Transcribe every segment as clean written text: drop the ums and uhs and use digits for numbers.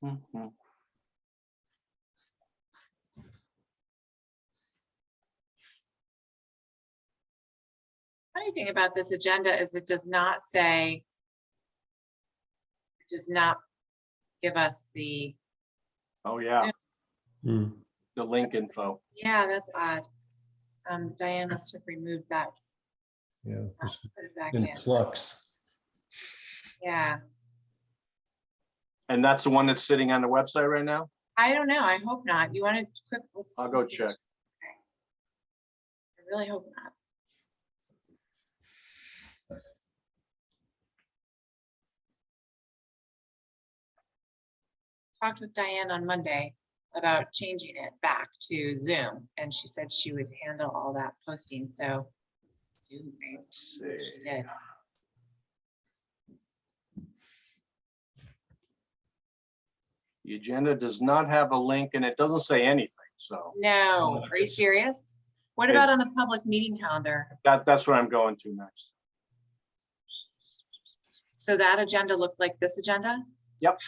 Mhm. Funny thing about this agenda is it does not say, it does not give us the, Oh, yeah, Hmm. the link info. yeah, that's odd. Diane must have removed that, Yeah, it's put it back in in. flux. Yeah, And that's the one that's sitting on the website right now? I don't know. I hope not. You want to quick? I'll go check. Okay. I really hope not. Talked with Diane on Monday about changing it back to Zoom, and she said she would handle all that posting, so Zoom based. She did. The agenda does not have a link and it doesn't say anything, so No, are you serious? What about on the public meeting calendar? that's what I'm going to next. So that agenda looked like this agenda? Yep.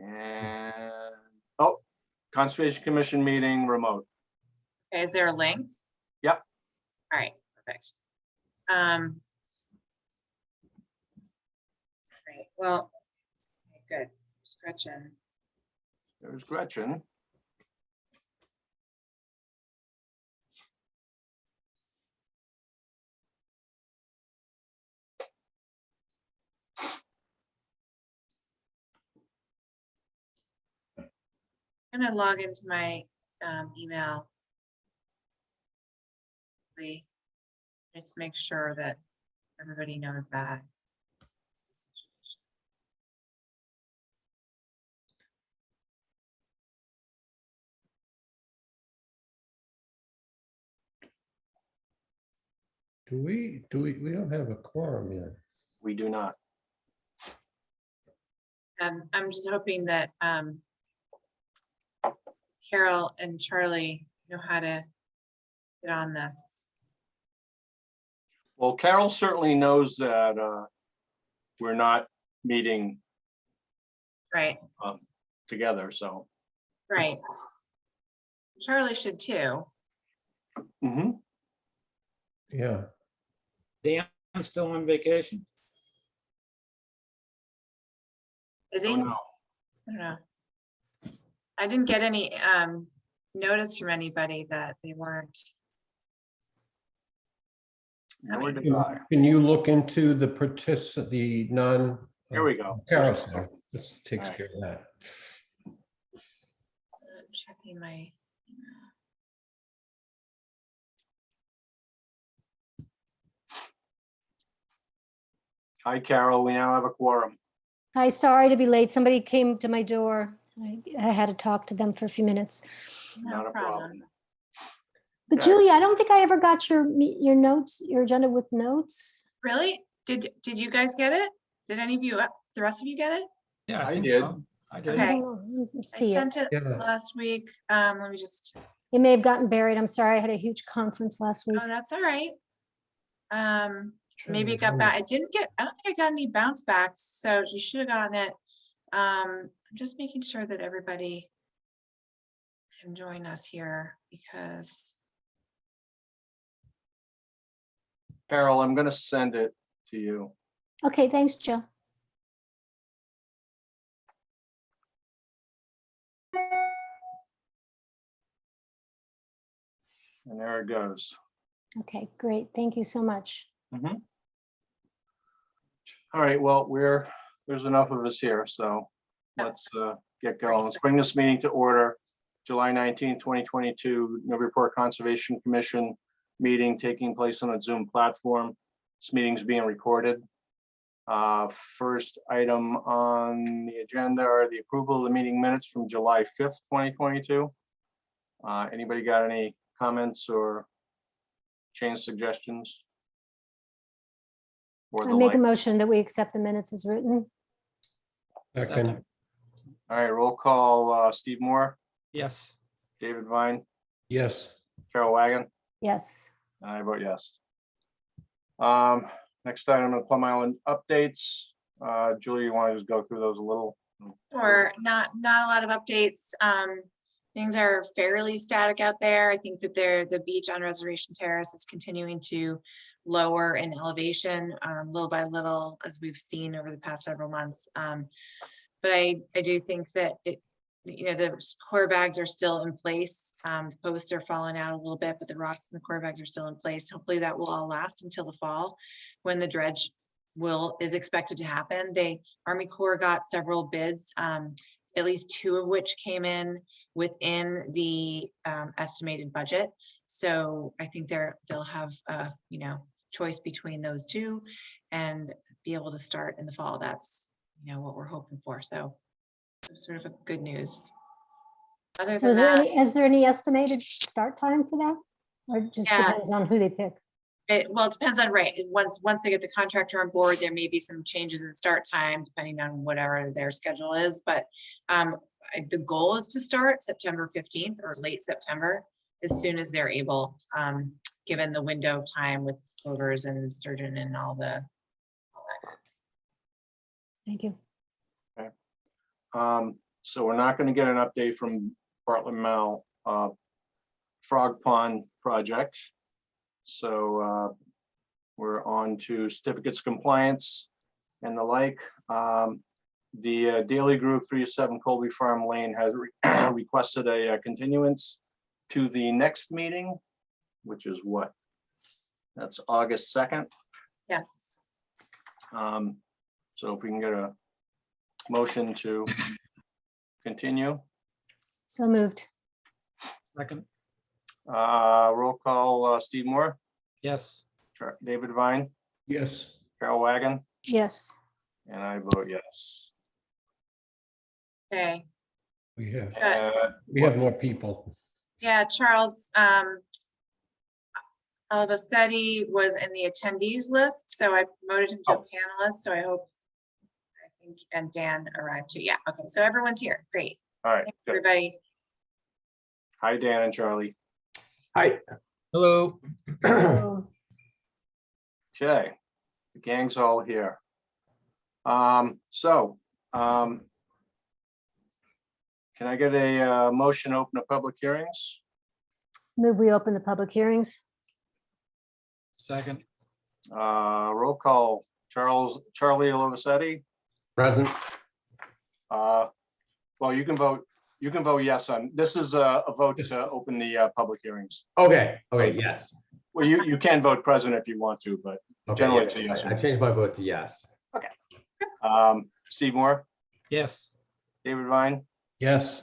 And, oh, Conservation Commission meeting remote. Okay, is there a link? Yep. All right, perfect. Great, well, okay, good. There's Gretchen. There's Gretchen. I'm gonna log into my email. Just make sure that everybody knows that. We don't have a quorum yet. We do not. I'm just hoping that Carol and Charlie know how to get on this. Well, Carol certainly knows that we're not meeting Right, together, so. right. Charlie should too. Mhm. Yeah. Dan's still on vacation. Is Oh, he? no. I don't know. I didn't get any notice from anybody that they weren't. Nor did Can I. can you look into the non? Here we go. Carousel. This takes All right. care of that. Checking my email. Hi, Carol. We now have a quorum. Hi, sorry to be late. Somebody came to my door. I had to talk to them for a few minutes. Not a problem. But Okay. Julie, I don't think I ever got your notes, your agenda with notes. Really? Did you guys get it? Did any of you, the rest of you get it? Yeah, I think did. so. I I did. Okay. don't know. I I see it. sent it Yeah. last week. Let me just, It may have gotten buried. I'm sorry. I had a huge conference last week. oh, that's all right. Maybe it got back. I don't think I got any bounce backs, so you should have gotten it. I'm just making sure that everybody can join us here because, Carol, I'm going to send it to you. Okay, thanks, Joe. And there it goes. Okay, great. Thank you so much. Mhm. All right, well, there's enough of us here, so let's get going. Let's bring this meeting to order. July 19th, 2022, Newburyport Conservation Commission meeting taking place on a Zoom platform. This meeting's being recorded. First item on the agenda are the approval of the meeting minutes from July 5th, 2022. Anybody got any comments or change suggestions? Or I the make a like? motion that we accept the minutes as written. Second, All right, roll call, Steve Moore, Yes. David Vine, yes. Carol Wagon, Yes. and I vote yes. Next item, the Plum Island updates. Julie, you want to just go through those a little? Or not a lot of updates. Things are fairly static out there. I think that the beach on Reservation Terrace is continuing to lower in elevation, little by little, as we've seen over the past several months. But I do think that the core bags are still in place. Posts are falling out a little bit, but the rocks and the core bags are still in place. Hopefully that will all last until the fall, when the dredge is expected to happen. Army Corps got several bids, at least 2 of which came in within the estimated budget. So I think they'll have a choice between those 2 and be able to start in the fall. That's what we're hoping for. So sort of a good news. Other So than is there any estimated start time for that? Or it just Yeah. depends on who they pick? it depends on rate. Once they get the contractor on board, there may be some changes in start time depending on whatever their schedule is. But the goal is to start September 15th or late September, as soon as they're able, given the window of time with plovers and sturgeon and all that. Thank you. So we're not going to get an update from Bartlett Mel Frog Pond project. So we're on to certificates of compliance and the like. The Daily Group 307 Colby Farm Lane has requested a continuance to the next meeting, which is what? That's August 2nd. Yes. So if we can get a motion to continue. So moved. Second, Roll call, Steve Moore, yes. David Vine, Yes. Carol Wagon, Yes. and I vote yes. Okay. We have, Uh, we have more people. Yeah, Charles, Alvacetti was in the attendees list, so I promoted him to a panelist, so I think, and Dan arrived too. Yeah, okay, so everyone's here. Great. All right, Thanks, good. everybody. Hi, Dan and Charlie. Hi. Hello. Oh, Okay, the gang's all here. Can I get a motion to open the public hearings? Move we open the public hearings. Second, Roll call, Charlie Lovasetti. Present. Well, you can vote yes on, this is a vote to open the public hearings. Okay. Yes. Well, you can vote present if you want to, but Okay, generally yeah, it's a yes. I changed my vote to yes. Steve Moore, yes. David Vine, Yes.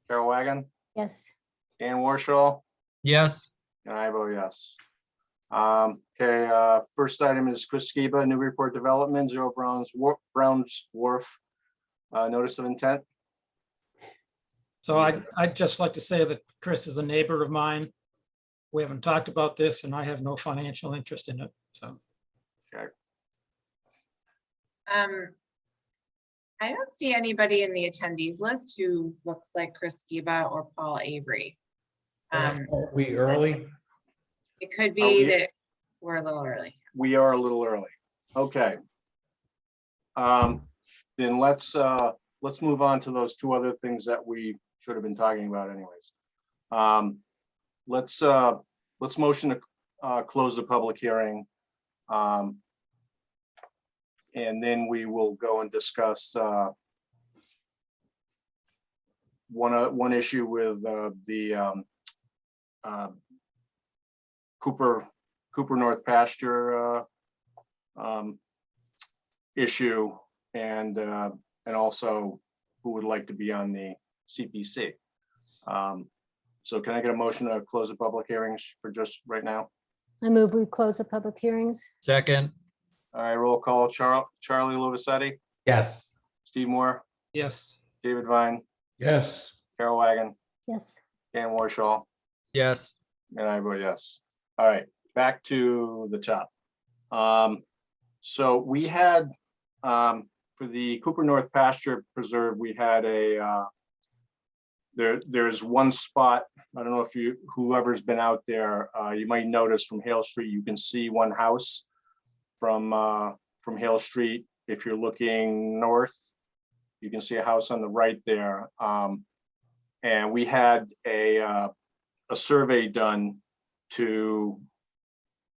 Carol Wagon, Yes. Dan Warshall, yes, and I vote yes. Okay, first item is Chris Skiba, Newburyport Development, 0 Browns Wharf. Notice of intent. So I'd just like to say that Chris is a neighbor of mine. We haven't talked about this and I have no financial interest in it, so. I don't see anybody in the attendees list who looks like Chris Skiba or Paul Avery. Are we early? It could Are be we- that we're a little early. We are a little early. Okay. Then let's move on to those 2 other things that we should have been talking about anyways. Let's motion to close the public hearing. And then we will go and discuss one issue with the Cooper North Pasture issue, and also who would like to be on the CPC. So can I get a motion to close the public hearings for just right now? I move we close the public hearings. second, All right, roll call, Charlie Lovasetti, Yes. Steve Moore, Yes, David Vine, Yes. Carol Wagon, Yes. Dan Warshall, yes, and I vote yes. All right, back to the top. So we had, for the Cooper North Pasture Preserve, we had there's one spot, I don't know if whoever's been out there, you might notice from Hale Street, you can see one house from Hale Street if you're looking north, you can see a house on the right there. And we had a survey done to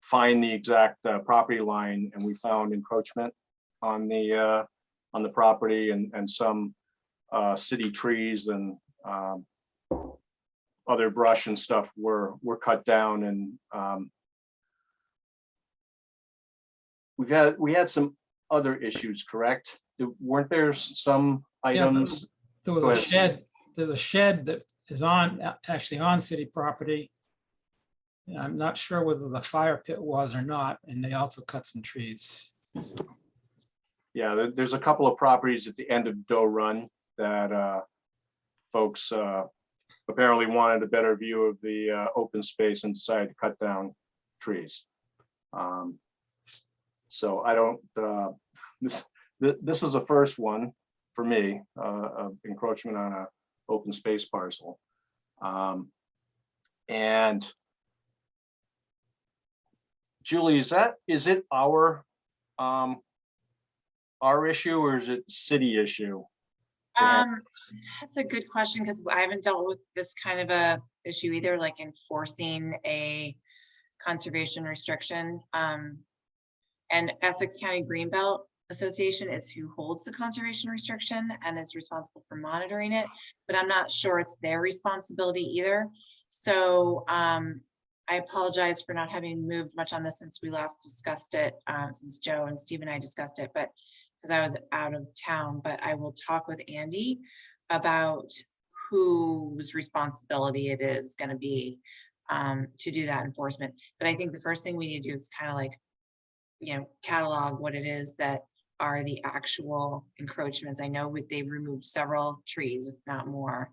find the exact property line, and we found encroachment on the property, and some city trees and other brush and stuff were cut down, and we had some other issues, correct? Weren't there some items? There was Go a ahead. shed, there's a shed that is actually on city property. And I'm not sure whether the fire pit was or not, and they also cut some trees. Yeah, there's a couple of properties at the end of Doe Run that folks apparently wanted a better view of the open space and decided to cut down trees. So I don't, this is the first one for me, of encroachment on a open space parcel. And Julie, is it our issue, or is it city issue? That's a good question, because I haven't dealt with this kind of a issue either, like enforcing a conservation restriction. And Essex County Greenbelt Association is who holds the conservation restriction and is responsible for monitoring it, but I'm not sure it's their responsibility either. So I apologize for not having moved much on this since we last discussed it, since Joe and Steve and I discussed it, but because I was out of town. But I will talk with Andy about whose responsibility it is going to be to do that enforcement. But I think the first thing we need to do is kind of like, catalog what it is that are the actual encroachments. I know they've removed several trees, if not more.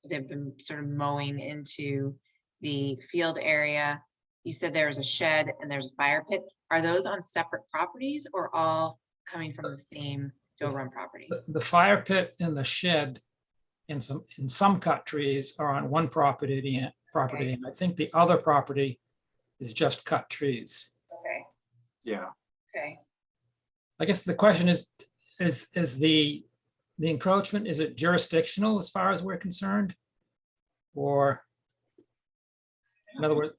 They've been sort of mowing into the field area. You said there's a shed and there's a fire pit. Are those on separate properties or all coming from the same Doe Run property? The fire pit and the shed and some cut trees are on one property, and I think the other property is just cut trees. Okay, Yeah, okay. I guess the question is the encroachment, is it jurisdictional as far as we're concerned? Or in other words,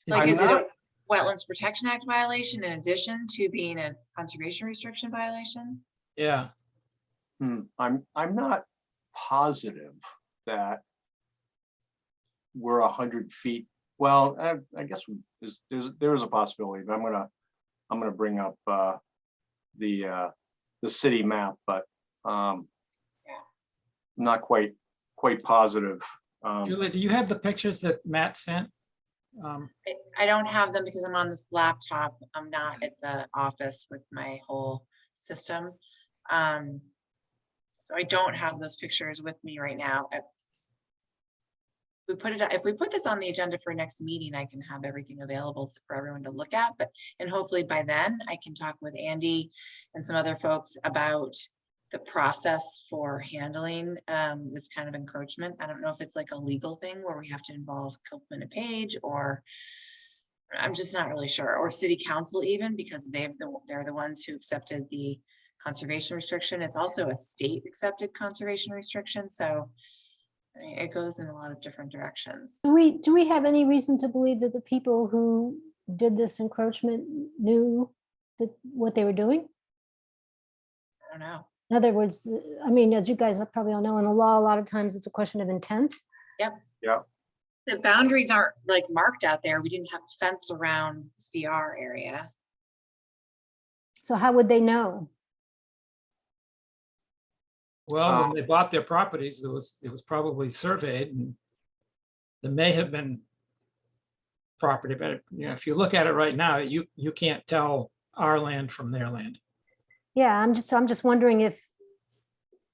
Like, I'm is it a not- Wetlands Protection Act violation in addition to being a conservation restriction violation? yeah, I'm not positive that we're 100 feet. Well, I guess there is a possibility, but I'm gonna bring up the city map, but I'm not quite positive. Julie, do you have the pictures that Matt sent? I don't have them because I'm on this laptop. I'm not at the office with my whole system. So I don't have those pictures with me right now. If we put this on the agenda for next meeting, I can have everything available for everyone to look at, and hopefully by then I can talk with Andy and some other folks about the process for handling this kind of encroachment. I don't know if it's like a legal thing where we have to involve Copeland and Page, or I'm just not really sure, or city council even, because they're the ones who accepted the conservation restriction. It's also a state accepted conservation restriction, so I mean, it goes in a lot of different directions. Do we have any reason to believe that the people who did this encroachment knew what they were doing? I don't know. In other words, I mean, as you guys probably all know, in the law, a lot of times it's a question of intent. The boundaries aren't like marked out there. We didn't have a fence around the CR area. So how would they know? Well, when they bought their properties, it was probably surveyed, and there may have been property, but if you look at it right now, you can't tell our land from their land. Yeah, I'm just wondering if,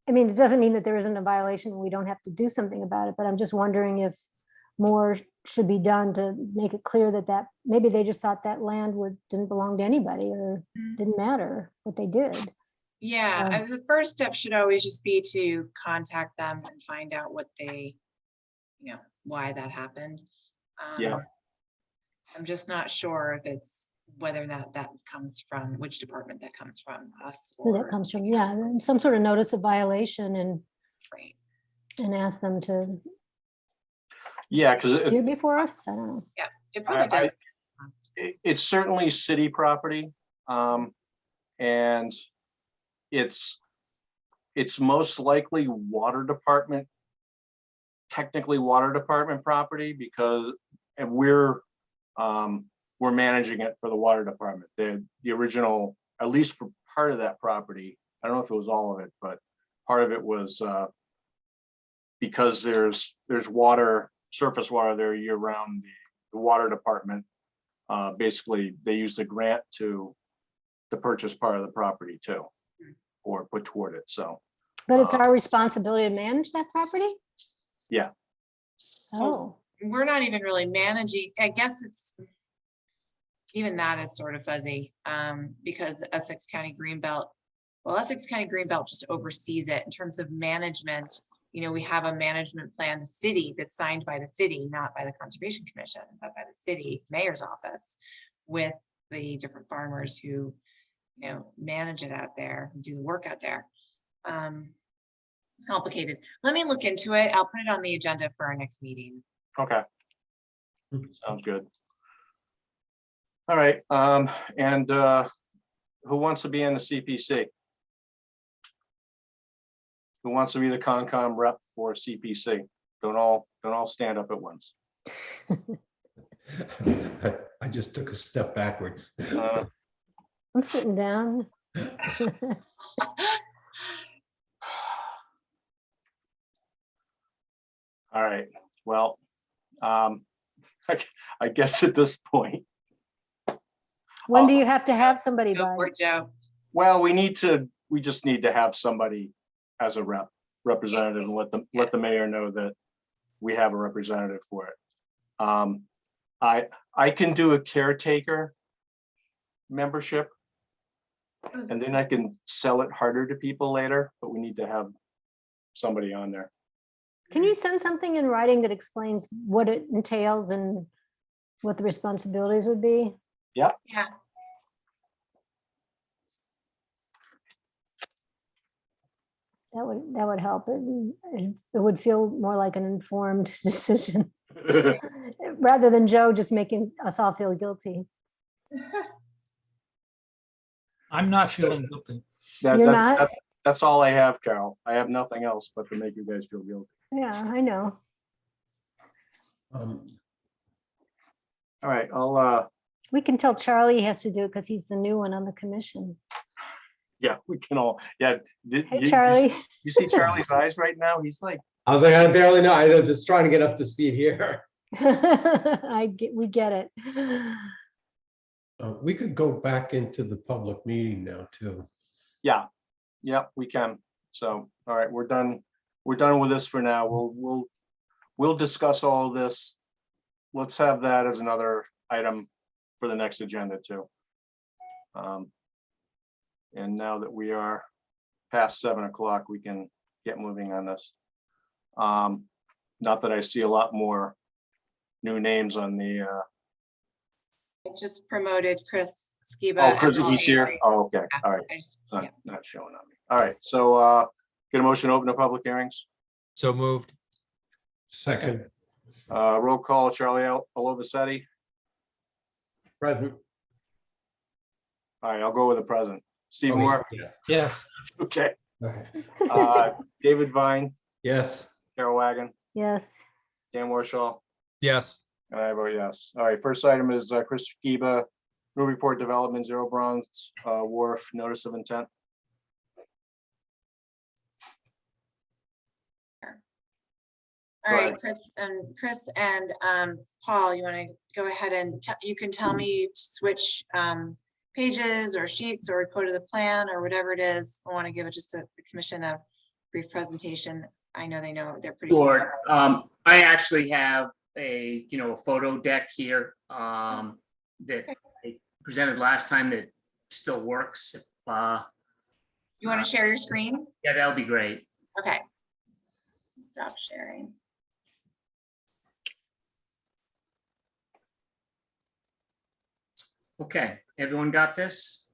I mean, it doesn't mean that there isn't a violation and we don't have to do something about it, but I'm just wondering if more should be done to make it clear that maybe they just thought that land didn't belong to anybody, or didn't matter what they did. Yeah, the first step should always just be to contact them and find out what they, why that happened. Yeah. I'm just not sure if it's whether or not that comes from, which department that comes from, us Where or. that comes from, the yeah, council. and some sort of notice of violation Right. and ask them to Yeah, because appear before us, I don't know. It probably I- does. it's certainly city property. And it's most likely water department, technically water department property because, and we're managing it for the water department. The original, at least for part of that property, I don't know if it was all of it, but part of it was because there's water, surface water there year round. The water department, basically they used a grant to purchase part of the property too, or put toward it, so. But it's our responsibility to manage that property? Yeah. Oh, We're not even really managing, I guess it's, even that is sort of fuzzy, because Essex County Greenbelt, well, Essex County Greenbelt just oversees it in terms of management. You know, we have a management plan, the city, that's signed by the city, not by the Conservation Commission, but by the city mayor's office, with the different farmers who, you know, manage it out there, who do the work out there. It's complicated. Let me look into it. I'll put it on the agenda for our next meeting. Okay. Sounds good. All right, and who wants to be in the CPC? Who wants to be the Concom rep for CPC? Don't all stand up at once. I just took a step backwards. I'm sitting down. All right, well, I guess at this point, When do you have to have somebody Go by? for it, Joe. well, we just need to have somebody as a representative and let the mayor know that we have a representative for it. I can do a caretaker membership, and then I can sell it harder to people later, but we need to have somebody on there. Can you send something in writing that explains what it entails and what the responsibilities would be? Yeah, That would help. It would feel more like an informed decision rather than Joe just making us all feel guilty. I'm not feeling guilty. You're not? That's all I have, Carol. I have nothing else but to make you guys feel guilty. Yeah, I know. All right, I'll, We can tell Charlie he has to do it because he's the new one on the commission. yeah, we can all, yeah. Hey, Charlie. You see Charlie's eyes right now? He's like, I was like, I barely know. I'm just trying to get up to speed here. We get it. We could go back into the public meeting now too. yeah, we can. So, all right, we're done with this for now. We'll discuss all this. Let's have that as another item for the next agenda too. And now that we are past 7 o'clock, we can get moving on this. Not that I see a lot more new names on the, I just promoted Chris Skiba. oh, Chris, and he's here. Molly. Oh, okay, all right. I just- Not, yeah. not showing on me. All right, so get a motion to open the public hearings. So moved. Second, Roll call, Charlie Alovisetti. Present. All right, I'll go with the present. Steve Okay, Moore, yes. Yes, okay. okay. David Vine, Yes, Carol Wagon, Yes. Dan Warshaw, Yes. and I vote yes. All right, first item is Chris Skiba, Newburyport Development, Zero Bronze Wharf, Notice of Intent. All Go right, ahead. Chris and Paul, you want to go ahead and you can tell me to switch pages or sheets or go to the plan or whatever it is. I want to give it just the commission a brief presentation. I know they're pretty. Sure. I actually have a photo deck here that I presented last time that still works. You want to share your screen? Yeah, that would be great. Okay. Stop sharing. Okay, everyone got this?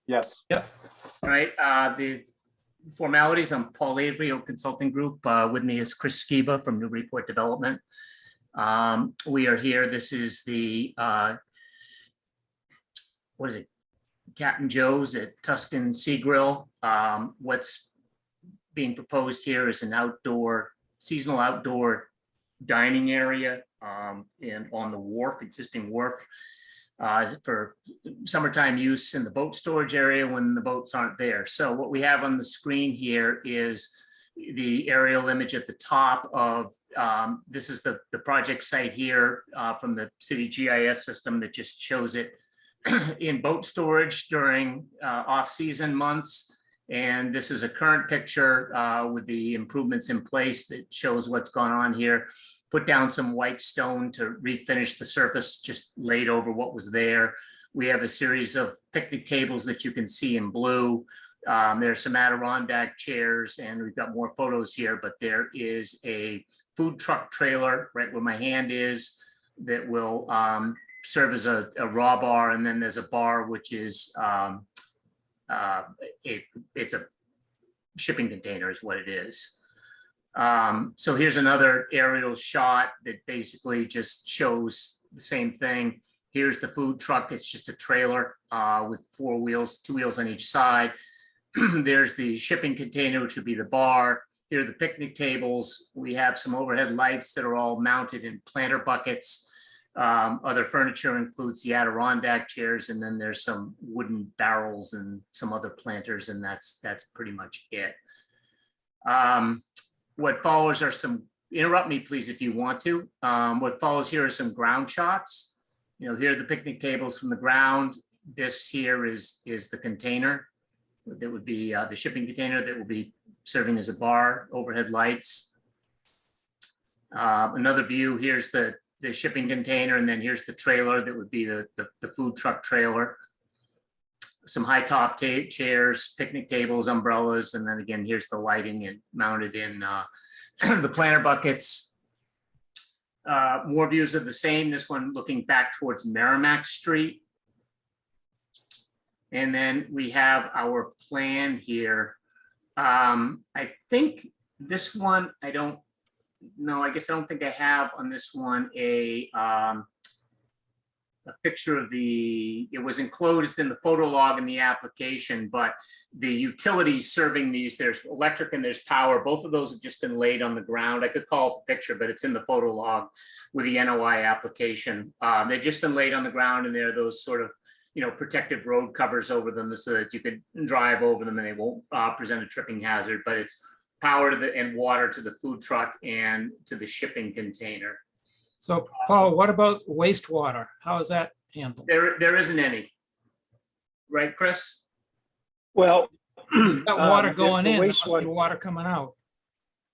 Yes. Yep. All right, the formalities, I'm Paul Avery of Consulting Group. With me is Chris Skiba from Newburyport Development. We are here, this is the, what is it? Captain Joe's at Tuscan Sea Grill. What's being proposed here is an outdoor, seasonal outdoor dining area and on the wharf, existing wharf, for summertime use in the boat storage area when the boats aren't there. So what we have on the screen here is the aerial image at the top of, this is the project site here from the city GIS system that just shows it in boat storage during off-season months. And this is a current picture with the improvements in place that shows what's gone on here. Put down some white stone to refinish the surface, just laid over what was there. We have a series of picnic tables that you can see in blue. There's some Adirondack chairs, and we've got more photos here, but there is a food truck trailer right where my hand is that will serve as a raw bar. And then there's a bar, which is, it's a shipping container is what it is. So here's another aerial shot that basically just shows the same thing. Here's the food truck. It's just a trailer with 4 wheels, 2 wheels on each side. There's the shipping container, which would be the bar. Here are the picnic tables. We have some overhead lights that are all mounted in planter buckets. Other furniture includes the Adirondack chairs, and then there's some wooden barrels and some other planters, and that's pretty much it. What follows are some, interrupt me please if you want to. What follows here are some ground shots. You know, here are the picnic tables from the ground. This here is the container. That would be the shipping container that will be serving as a bar, overhead lights. Another view, here's the shipping container, and then here's the trailer that would be the food truck trailer. Some high top chairs, picnic tables, umbrellas, and then again, here's the lighting and mounted in the planter buckets. More views of the same, this one looking back towards Merrimack Street. And then we have our plan here. I think this one, I don't know, I guess I don't think I have on this one a picture of it was enclosed in the photo log in the application, but the utilities serving these, there's electric and there's power. Both of those have just been laid on the ground. I could call it a picture, but it's in the photo log with the NOI application. They've just been laid on the ground, and there are those sort of, you know, protective road covers over them so that you could drive over them and they won't present a tripping hazard, but it's power and water to the food truck and to the shipping container. So Paul, what about wastewater? How is that handled? There isn't any. Right, Chris? Well. Got water the going in, there must be wastewater- water coming out.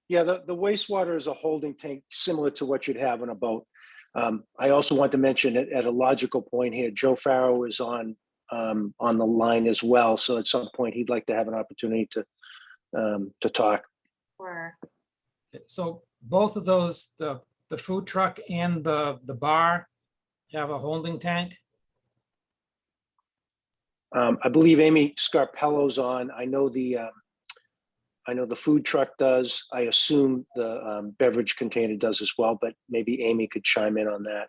Yeah, the wastewater is a holding tank similar to what you'd have on a boat. I also want to mention at a logical point here, Joe Farrow is on the line as well. So at some point he'd like to have an opportunity to talk. Or So both of those, the food truck and the bar have a holding tank? I believe Amy Scarpello's on. I know the food truck does. I assume the beverage container does as well, but maybe Amy could chime in on that.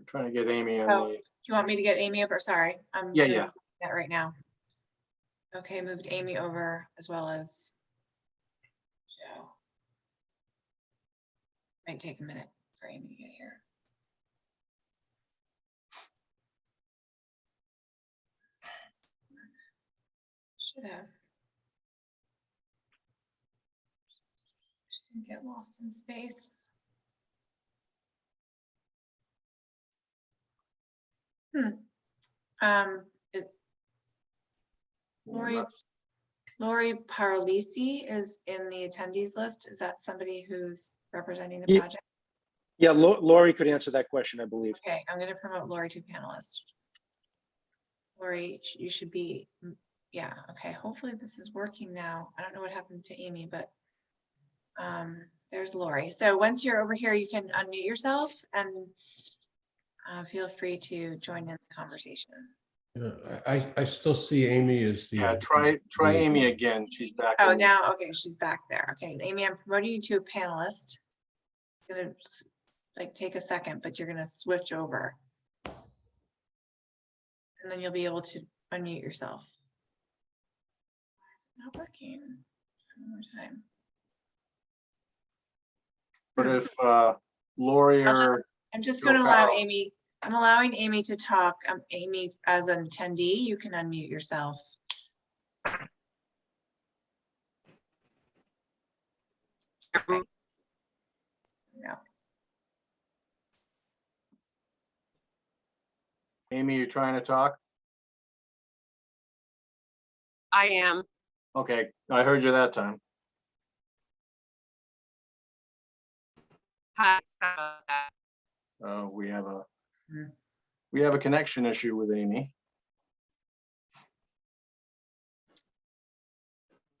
Trying to get Amy on Oh. the, do you want me to get Amy over? Sorry, I'm Yeah, doing yeah. that right now. Okay, moved Amy over as well as Joe. Might take a minute for Amy to get here. Should have. She didn't get lost in space. Lori Parlisi is in the attendees list. Is that somebody who's representing the Ye- project? Yeah, Lori could answer that question, I believe. Okay, I'm going to promote Lori to panelist. Lori, you should be Yeah, okay, hopefully this is working now. I don't know what happened to Amy, but there's Lori. So once you're over here, you can unmute yourself and feel free to join in the conversation. I still see Amy as the. Yeah, try Amy again. She's back. Oh, in the- now, okay, she's back there. Okay, Amy, I'm promoting you to a panelist. It's gonna like take a second, but you're gonna switch over. And then you'll be able to unmute yourself. Why is it not working? One more time. But if Lori or I'm just Joe gonna allow Farrell. Amy, I'm allowing Amy to talk. Amy, as an attendee, you can unmute yourself. No. Amy, you trying to talk? I am. Okay, I heard you that time. Hi. Sorry about that. We have a Hmm. connection issue with Amy.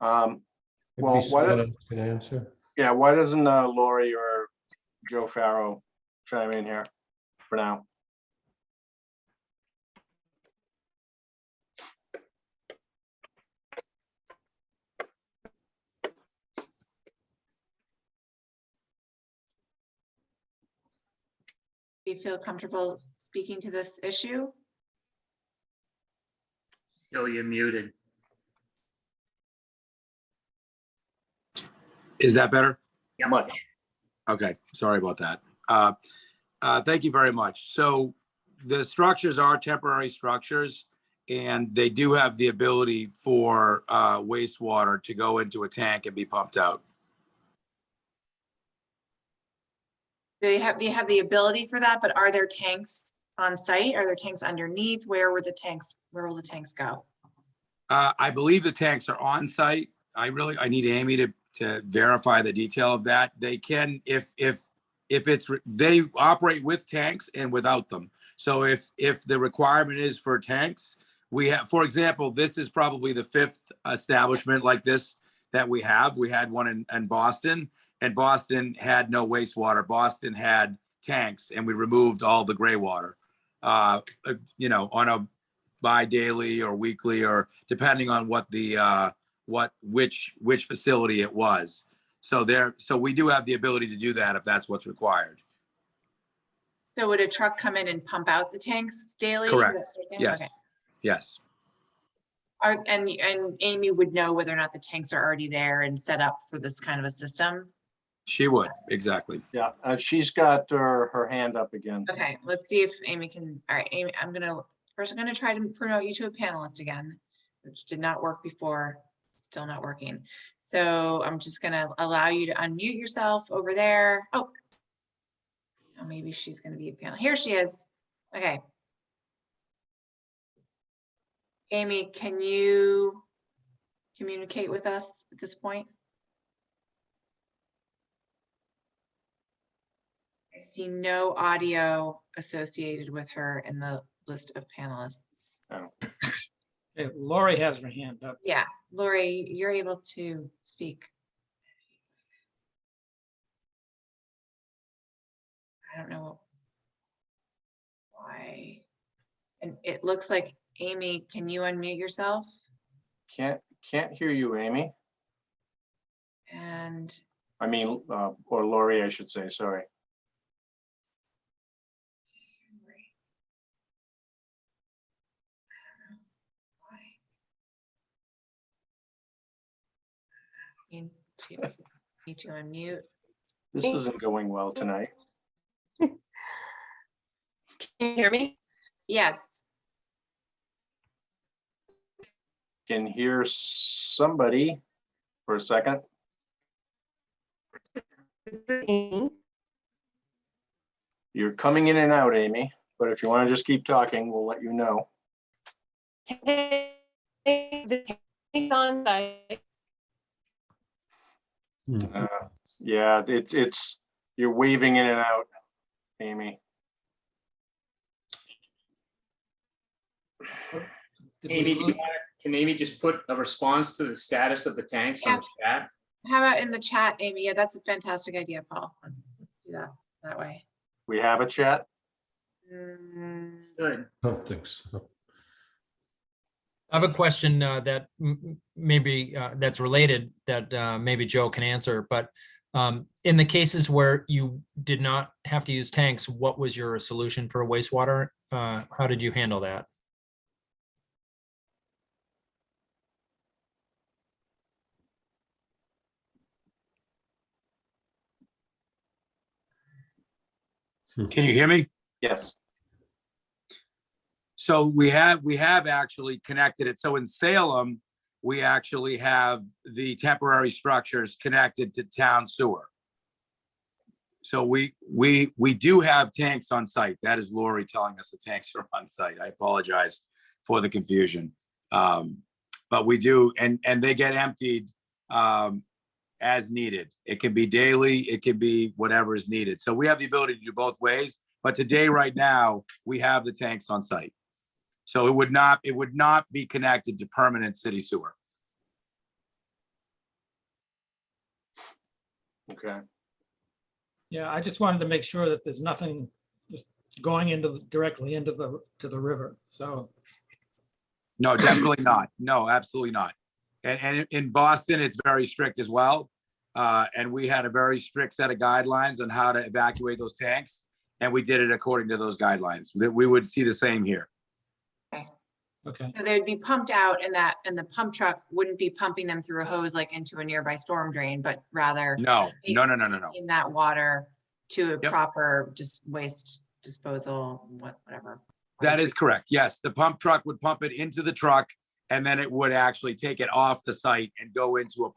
Maybe Well, why someone don't, else can answer. yeah, why doesn't Lori or Joe Farrow chime in here for now? Do you feel comfortable speaking to this issue? Joe, you're muted. Is that better? Yep. Much. Okay, sorry about that. Thank you very much. So the structures are temporary structures, and they do have the ability for wastewater to go into a tank and be pumped out. They have the ability for that, but are there tanks on site? Are there tanks underneath? Where will the tanks go? I believe the tanks are on site. I need Amy to verify the detail of that. They can, if they operate with tanks and without them. So if the requirement is for tanks, we have, for example, this is probably the 5th establishment like this that we have. We had one in Boston, and Boston had no wastewater. Boston had tanks, and we removed all the gray water, on a bi-daily or weekly, or depending on what the which facility it was. So we do have the ability to do that if that's what's required. So would a truck come in and pump out the tanks daily? Correct. That sort of thing? Yes. Okay. Yes. And Amy would know whether or not the tanks are already there and set up for this kind of a system? She would, exactly. Yeah, she's got her hand up again. Okay, let's see if Amy can, all right, Amy, I'm gonna try to promote you to a panelist again, which did not work before, still not working. So I'm just gonna allow you to unmute yourself over there. Oh. Now maybe she's gonna be a panel. Here she is. Okay. Amy, can you communicate with us at this point? I see no audio associated with her in the list of panelists. Okay, Lori has her hand up. Yeah, Lori, you're able to speak. I don't know why. And it looks like, Amy, can you unmute yourself? Can't hear you, Amy. And I mean, or Lori, I should say, sorry. asking me to unmute. This isn't going well tonight. Can you hear me? Yes, Can hear somebody for a second. You're coming in and out, Amy, but if you want to just keep talking, we'll let you know. Yeah, it's you're waving in and out, Amy. Did we Amy, do you lose- want Can Amy just put a response to the status of the tanks on the chat? How about in the chat, Amy? Yeah, that's a fantastic idea, Paul. Let's do that way. We have a chat. Good. I don't think so. I have a question that maybe that's related that maybe Joe can answer, but in the cases where you did not have to use tanks, what was your solution for wastewater? How did you handle that? Can you hear me? Yes. So we have actually connected it. So in Salem, we actually have the temporary structures connected to town sewer. So we do have tanks on site. That is Lori telling us the tanks are on site. I apologize for the confusion. But we do, and they get emptied as needed. It can be daily, it can be whatever is needed. So we have the ability to do both ways. But today, right now, we have the tanks on site. So it would not be connected to permanent city sewer. Okay. Yeah, I just wanted to make sure that there's nothing just going directly into the river. So, No, definitely not. No, absolutely not. And in Boston, it's very strict as well. And we had a very strict set of guidelines on how to evacuate those tanks. And we did it according to those guidelines. We would see the same here. okay. So they'd be pumped out and the pump truck wouldn't be pumping them through a hose like into a nearby storm drain, but rather No. in that water to a Yep. proper just waste disposal, whatever. That is correct. Yes, the pump truck would pump it into the truck and then it would actually take it off the site and go into a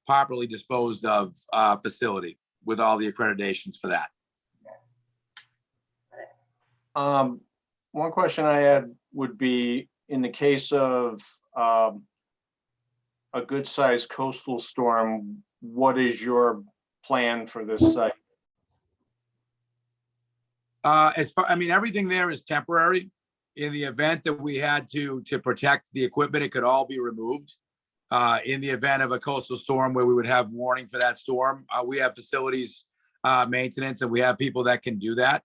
properly disposed of facility with all the accreditations for that. One question I had would be in the case of a good sized coastal storm, what is your plan for this site? Everything there is temporary. In the event that we had to protect the equipment, it could all be removed. In the event of a coastal storm where we would have warning for that storm, we have facilities maintenance and we have people that can do that.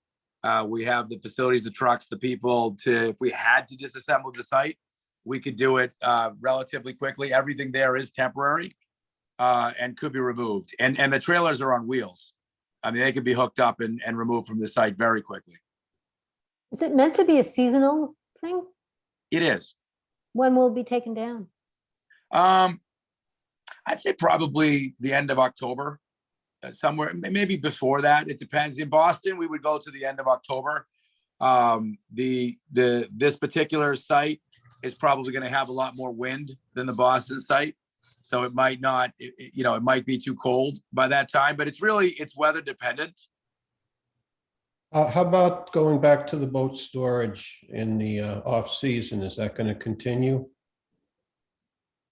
We have the facilities, the trucks, the people if we had to disassemble the site, we could do it relatively quickly. Everything there is temporary and could be removed. And the trailers are on wheels. I mean, they could be hooked up and removed from the site very quickly. Is it meant to be a seasonal thing? It is. When will it be taken down? I'd say probably the end of October, somewhere, maybe before that. It depends. In Boston, we would go to the end of October. This particular site is probably going to have a lot more wind than the Boston site. So it might not, it might be too cold by that time, but it's weather dependent. How about going back to the boat storage in the off season? Is that going to continue?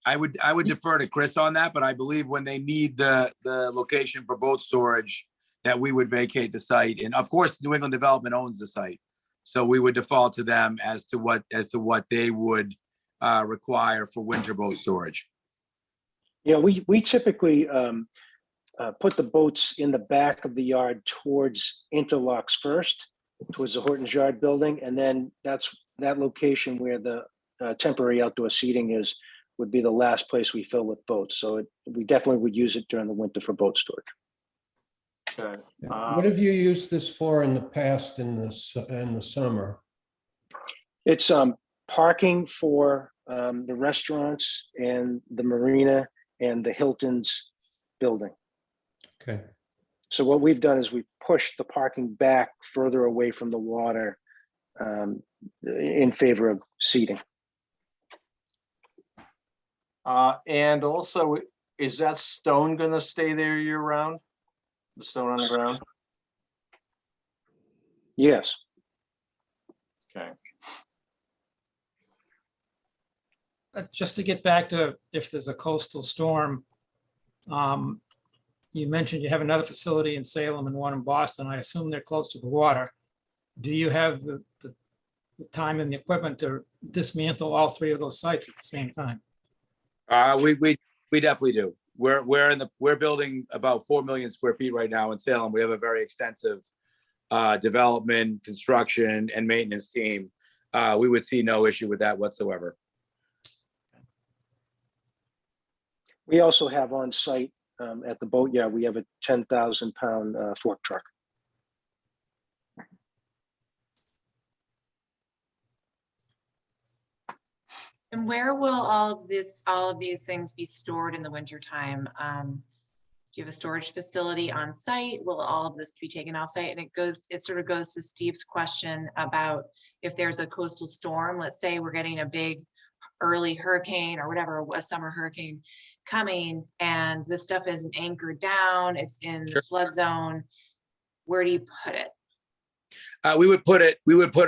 I would defer to Chris on that, but I believe when they need the location for boat storage, that we would vacate the site. And of course, New England Development owns the site. So we would default to them as to what they would require for winter boat storage. Yeah, we typically put the boats in the back of the yard towards interlocks first, towards the Horton's Yard building. And then that location where the temporary outdoor seating is would be the last place we fill with boats. So we definitely would use it during the winter for boat storage. Okay. What have you used this for in the past in the summer? It's parking for the restaurants and the marina and the Hilton's building. Okay. So what we've done is we pushed the parking back further away from the water in favor of seating. And also, is that stone gonna stay there year round? The stone on the ground? Yes. Okay. Just to get back to if there's a coastal storm, you mentioned you have another facility in Salem and one in Boston. I assume they're close to the water. Do you have the time and the equipment to dismantle all three of those sites at the same time. We definitely do. We're building about 4 million square feet right now in Salem. We have a very extensive development, construction, and maintenance team. We would see no issue with that whatsoever. We also have on site at the boatyard, we have a 10,000-pound fork truck. And where will all of these things be stored in the wintertime? Do you have a storage facility on site? Will all of this be taken off site? And it sort of goes to Steve's question about if there's a coastal storm, let's say we're getting a big early hurricane or whatever, a summer hurricane coming, and this stuff isn't anchored down, it's in the flood zone. Where do you put it? We would put it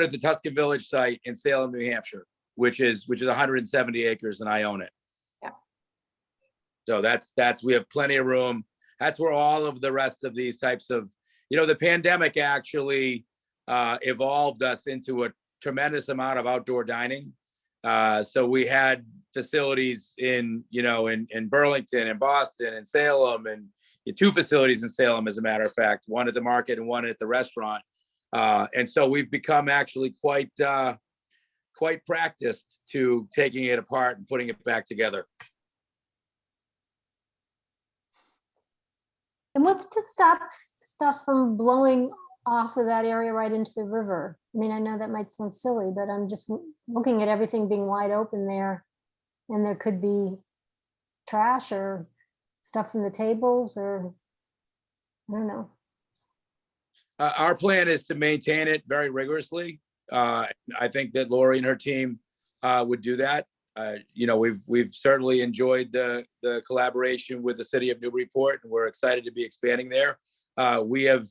at the Tuscan Village site in Salem, New Hampshire, which is 170 acres, and I own it. Yeah. So that's we have plenty of room. That's where all of the rest of these types of, the pandemic actually evolved us into a tremendous amount of outdoor dining. So we had facilities in Burlington and Boston and Salem, and 2 facilities in Salem, as a matter of fact, one at the market and one at the restaurant. And so we've become actually quite practiced to taking it apart and putting it back together. And what's to stop stuff from blowing off of that area right into the river? I mean, I know that might sound silly, but I'm just looking at everything being wide open there, and there could be trash or stuff from the tables, or I don't know. Our plan is to maintain it very rigorously. I think that Lori and her team would do that. We've certainly enjoyed the collaboration with the city of Newburyport, and we're excited to be expanding there. We have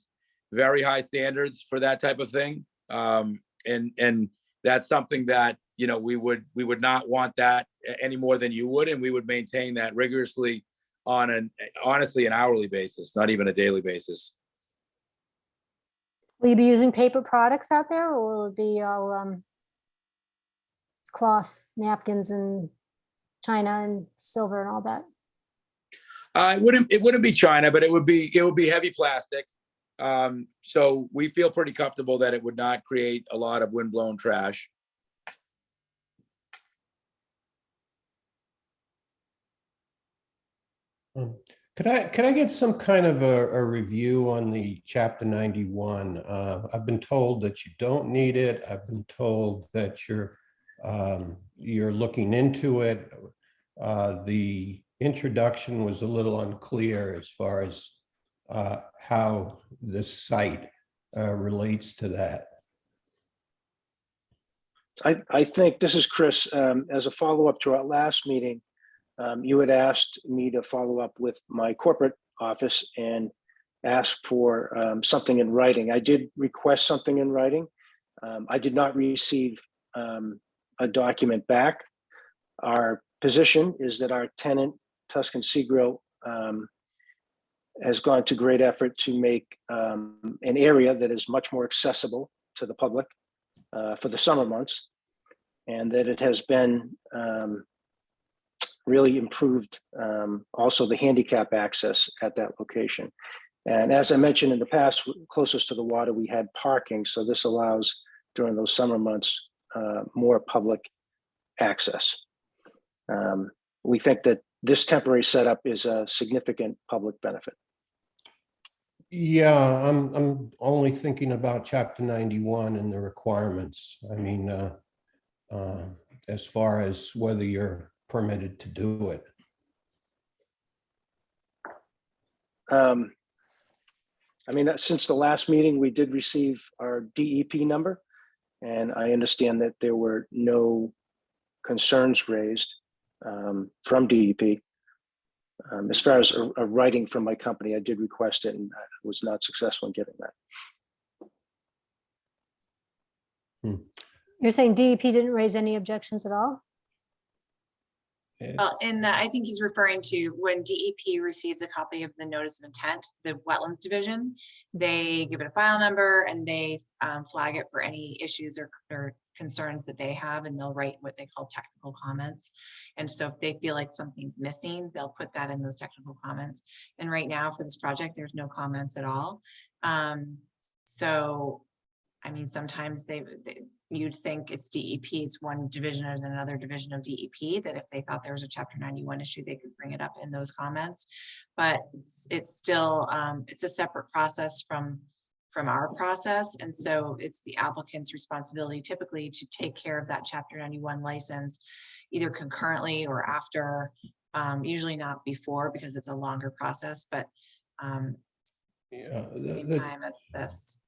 very high standards for that type of thing, and that's something that we would not want that any more than you would, and we would maintain that rigorously on honestly an hourly basis, not even a daily basis. Will you be using paper products out there, or will it be all cloth, napkins, and china and silver and all that? It wouldn't be China, but it would be heavy plastic. So we feel pretty comfortable that it would not create a lot of windblown trash. Could I get some kind of a review on the Chapter 91? I've been told that you don't need it. I've been told that you're looking into it. The introduction was a little unclear as far as how this site relates to that. I think, this is Chris, as a follow-up to our last meeting, you had asked me to follow up with my corporate office and ask for something in writing. I did request something in writing. I did not receive a document back. Our position is that our tenant, Tuscan Sea Grill, has gone to great effort to make an area that is much more accessible to the public for the summer months, and that it has been really improved also the handicap access at that location. And as I mentioned in the past, closest to the water, we had parking. So this allows during those summer months more public access. We think that this temporary setup is a significant public benefit. Yeah, I'm only thinking about Chapter 91 and the requirements. I mean, as far as whether you're permitted to do it. I mean, since the last meeting, we did receive our DEP number, and I understand that there were no concerns raised from DEP. As far as a writing from my company, I did request it and I was not successful in getting that. You're saying DEP didn't raise any objections at all? Well, I think he's referring to when DEP receives a copy of the notice of intent, the wetlands division, they give it a file number and they flag it for any issues or concerns that they have, and they'll write what they call technical comments. And so if they feel like something's missing, they'll put that in those technical comments. And right now for this project, there's no comments at all. So, I mean, sometimes you'd think it's DEP, it's one division or another division of DEP, that if they thought there was a Chapter 91 issue, they could bring it up in those comments. But it's still, it's a separate process from our process. And so it's the applicant's responsibility typically to take care of that Chapter 91 license, either concurrently or after, usually not before because it's a longer process, but Yeah, same time as this.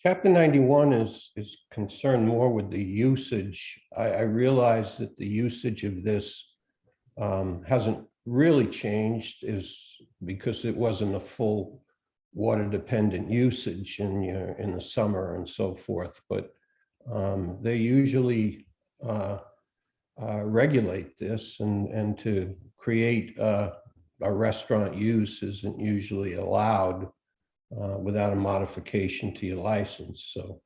Chapter 91 is concerned more with the usage. I realize that the usage of this hasn't really changed, is because it wasn't a full water dependent usage in the summer and so forth. But they usually regulate this, and to create a restaurant use isn't usually allowed without a modification to your license. So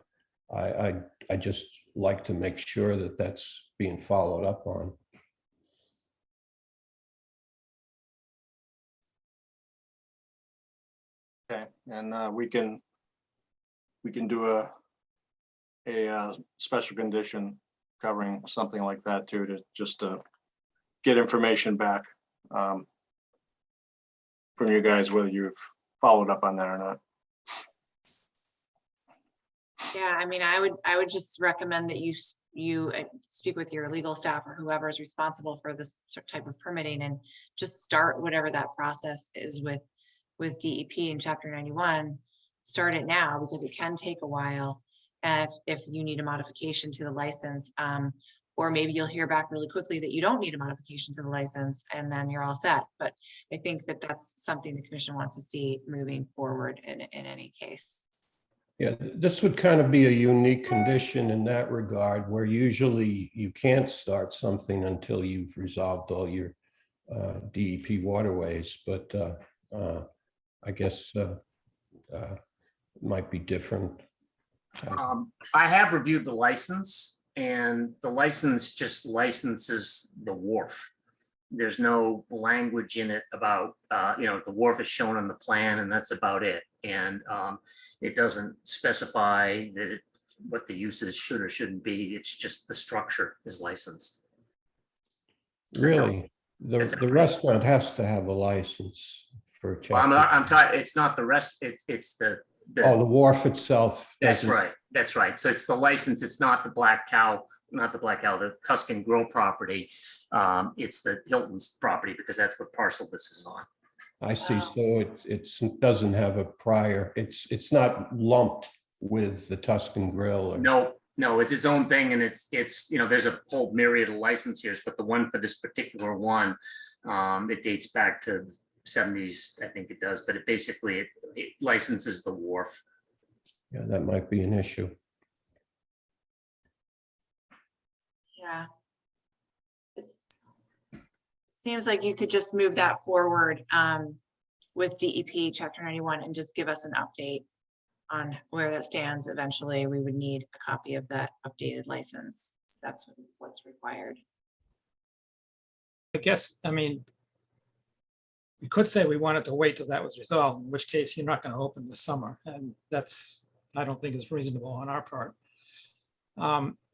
I just like to make sure that that's being followed up on. Okay, and we can do a special condition covering something like that too, to just to get information back from you guys, whether you've followed up on that or not. Yeah, I mean, I would just recommend that you speak with your legal staff or whoever is responsible for this type of permitting, and just start whatever that process is with DEP in Chapter 91. Start it now, because it can take a while if you need a modification to the license, or maybe you'll hear back really quickly that you don't need a modification to the license, and then you're all set. But I think that that's something the commission wants to see moving forward in any case. Yeah, this would kind of be a unique condition in that regard, where usually you can't start something until you've resolved all your DEP waterways, but I guess it might be different. I have reviewed the license, and the license just licenses the wharf. There's no language in it about, the wharf is shown on the plan, and that's about it. And it doesn't specify what the uses should or shouldn't be. It's just the structure is licensed. Really? The restaurant has to have a license for. Well, I'm talking, it's not the rest, it's the. Oh, the wharf itself. That's right. That's right. So it's the license. It's not the the Tuscan Grill property. It's the Hilton's property, because that's what parcel this is on. I see. So it doesn't have a prior, it's not lumped with the Tuscan Grill. Or... No, it's its own thing. And it's, there's a whole myriad of licenses, but the one for this particular one, it dates back to 70s, I think it does, but it basically, it licenses the wharf. Yeah, that might be an issue. Yeah. It seems like you could just move that forward with DEP Chapter 91 and just give us an update on where that stands. Eventually, we would need a copy of that updated license. That's what's required. I guess, I mean, we could say we wanted to wait till that was resolved, in which case you're not going to open this summer. And that's, I don't think is reasonable on our part.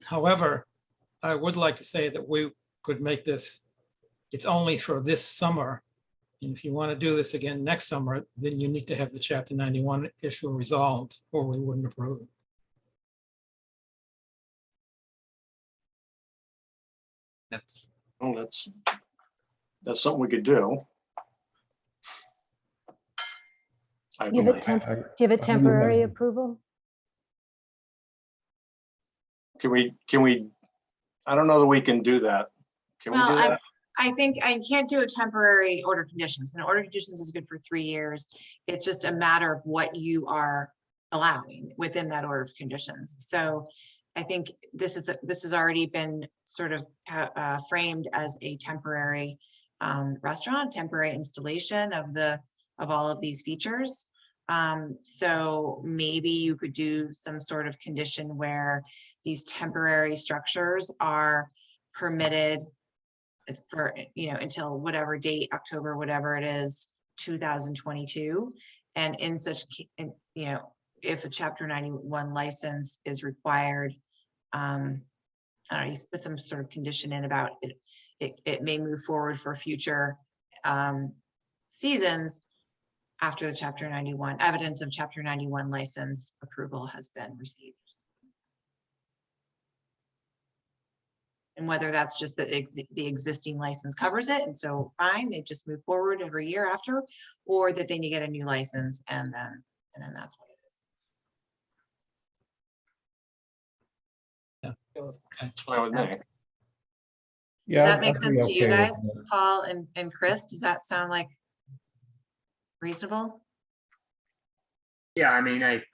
However, I would like to say that we could make this, it's only for this summer. And if you want to do this again next summer, then you need to have the Chapter 91 issue resolved, or we wouldn't approve it. That's something we could do. Give it temporary approval. Can we, I don't know that we can do that. Can we do that? I think I can't do a temporary order of conditions. And order of conditions is good for 3 years. It's just a matter of what you are allowing within that order of conditions. So I think this has already been sort of framed as a temporary restaurant, temporary installation of all of these features. So maybe you could do some sort of condition where these temporary structures are permitted for, until whatever date, October, whatever it is, 2022. And in such, if a Chapter 91 license is required, I don't know, you could put some sort of condition in about it may move forward for future seasons after the Chapter 91, evidence of Chapter 91 license approval has been received. And whether that's just that the existing license covers it, and so fine, they just move forward every year after, or that they need to get a new license and then that's what it is. It's fine with me. Does Yeah, that make I'd be sense to you okay with guys, that. Paul and Chris? Does that sound like reasonable? Yeah, I mean, it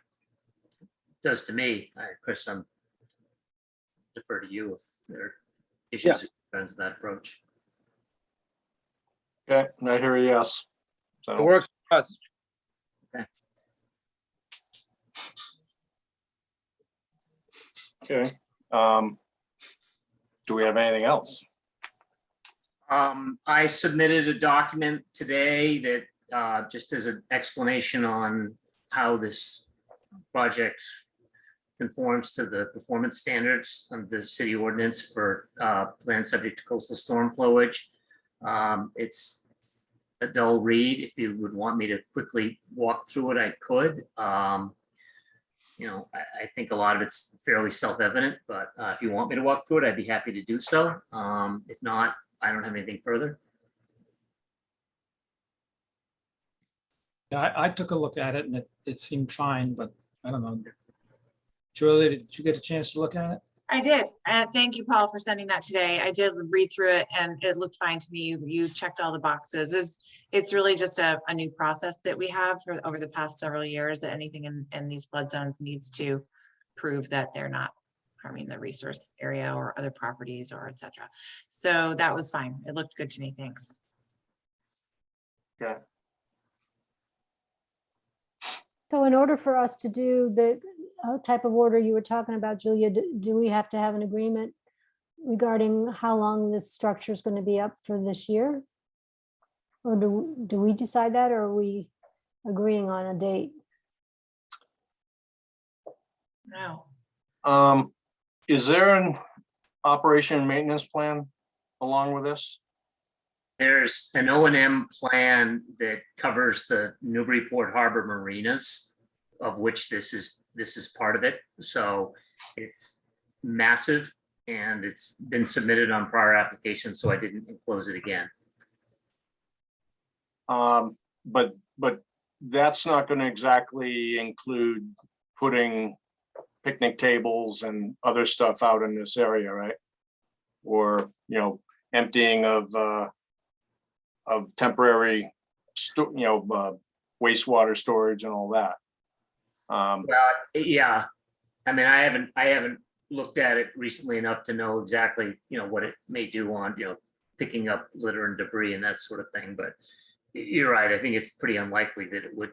does to me. Chris, I'm defer to you if there are issues or concerns with that approach. Okay, and I hear a yes. It So, works for us. okay. Do we have anything else? I submitted a document today that just as an explanation on how this project conforms to the performance standards of the city ordinance for land subject to coastal storm flowage. It's a dull read. If you would want me to quickly walk through it, I could. I think a lot of it's fairly self-evident, but if you want me to walk through it, I'd be happy to do so. If not, I don't have anything further. Yeah, I took a look at it and it seemed fine, but I don't know. Julie, did you get a chance to look at it? I did. Thank you, Paul, for sending that today. I did read through it and it looked fine to me. You checked all the boxes. It's really just a new process that we have over the past several years, that anything in these flood zones needs to prove that they're not harming the resource area or other properties or et cetera. So that was fine. It looked good to me. Thanks. Okay. So in order for us to do the type of order you were talking about, Julia, do we have to have an agreement regarding how long this structure is going to be up for this year? Or do we decide that, or are we agreeing on a date? No. Is there an operation and maintenance plan along with this? There's an O&M plan that covers the Newburyport Harbor marinas, of which this is part of it. So it's massive and it's been submitted on prior applications, so I didn't enclose it again. But that's not going to exactly include putting picnic tables and other stuff out in this area, right? Or, emptying of temporary, wastewater storage and all that. Well, yeah, I mean, I haven't looked at it recently enough to know exactly, what it may do on, picking up litter and debris and that sort of thing. But you're right. I think it's pretty unlikely that it would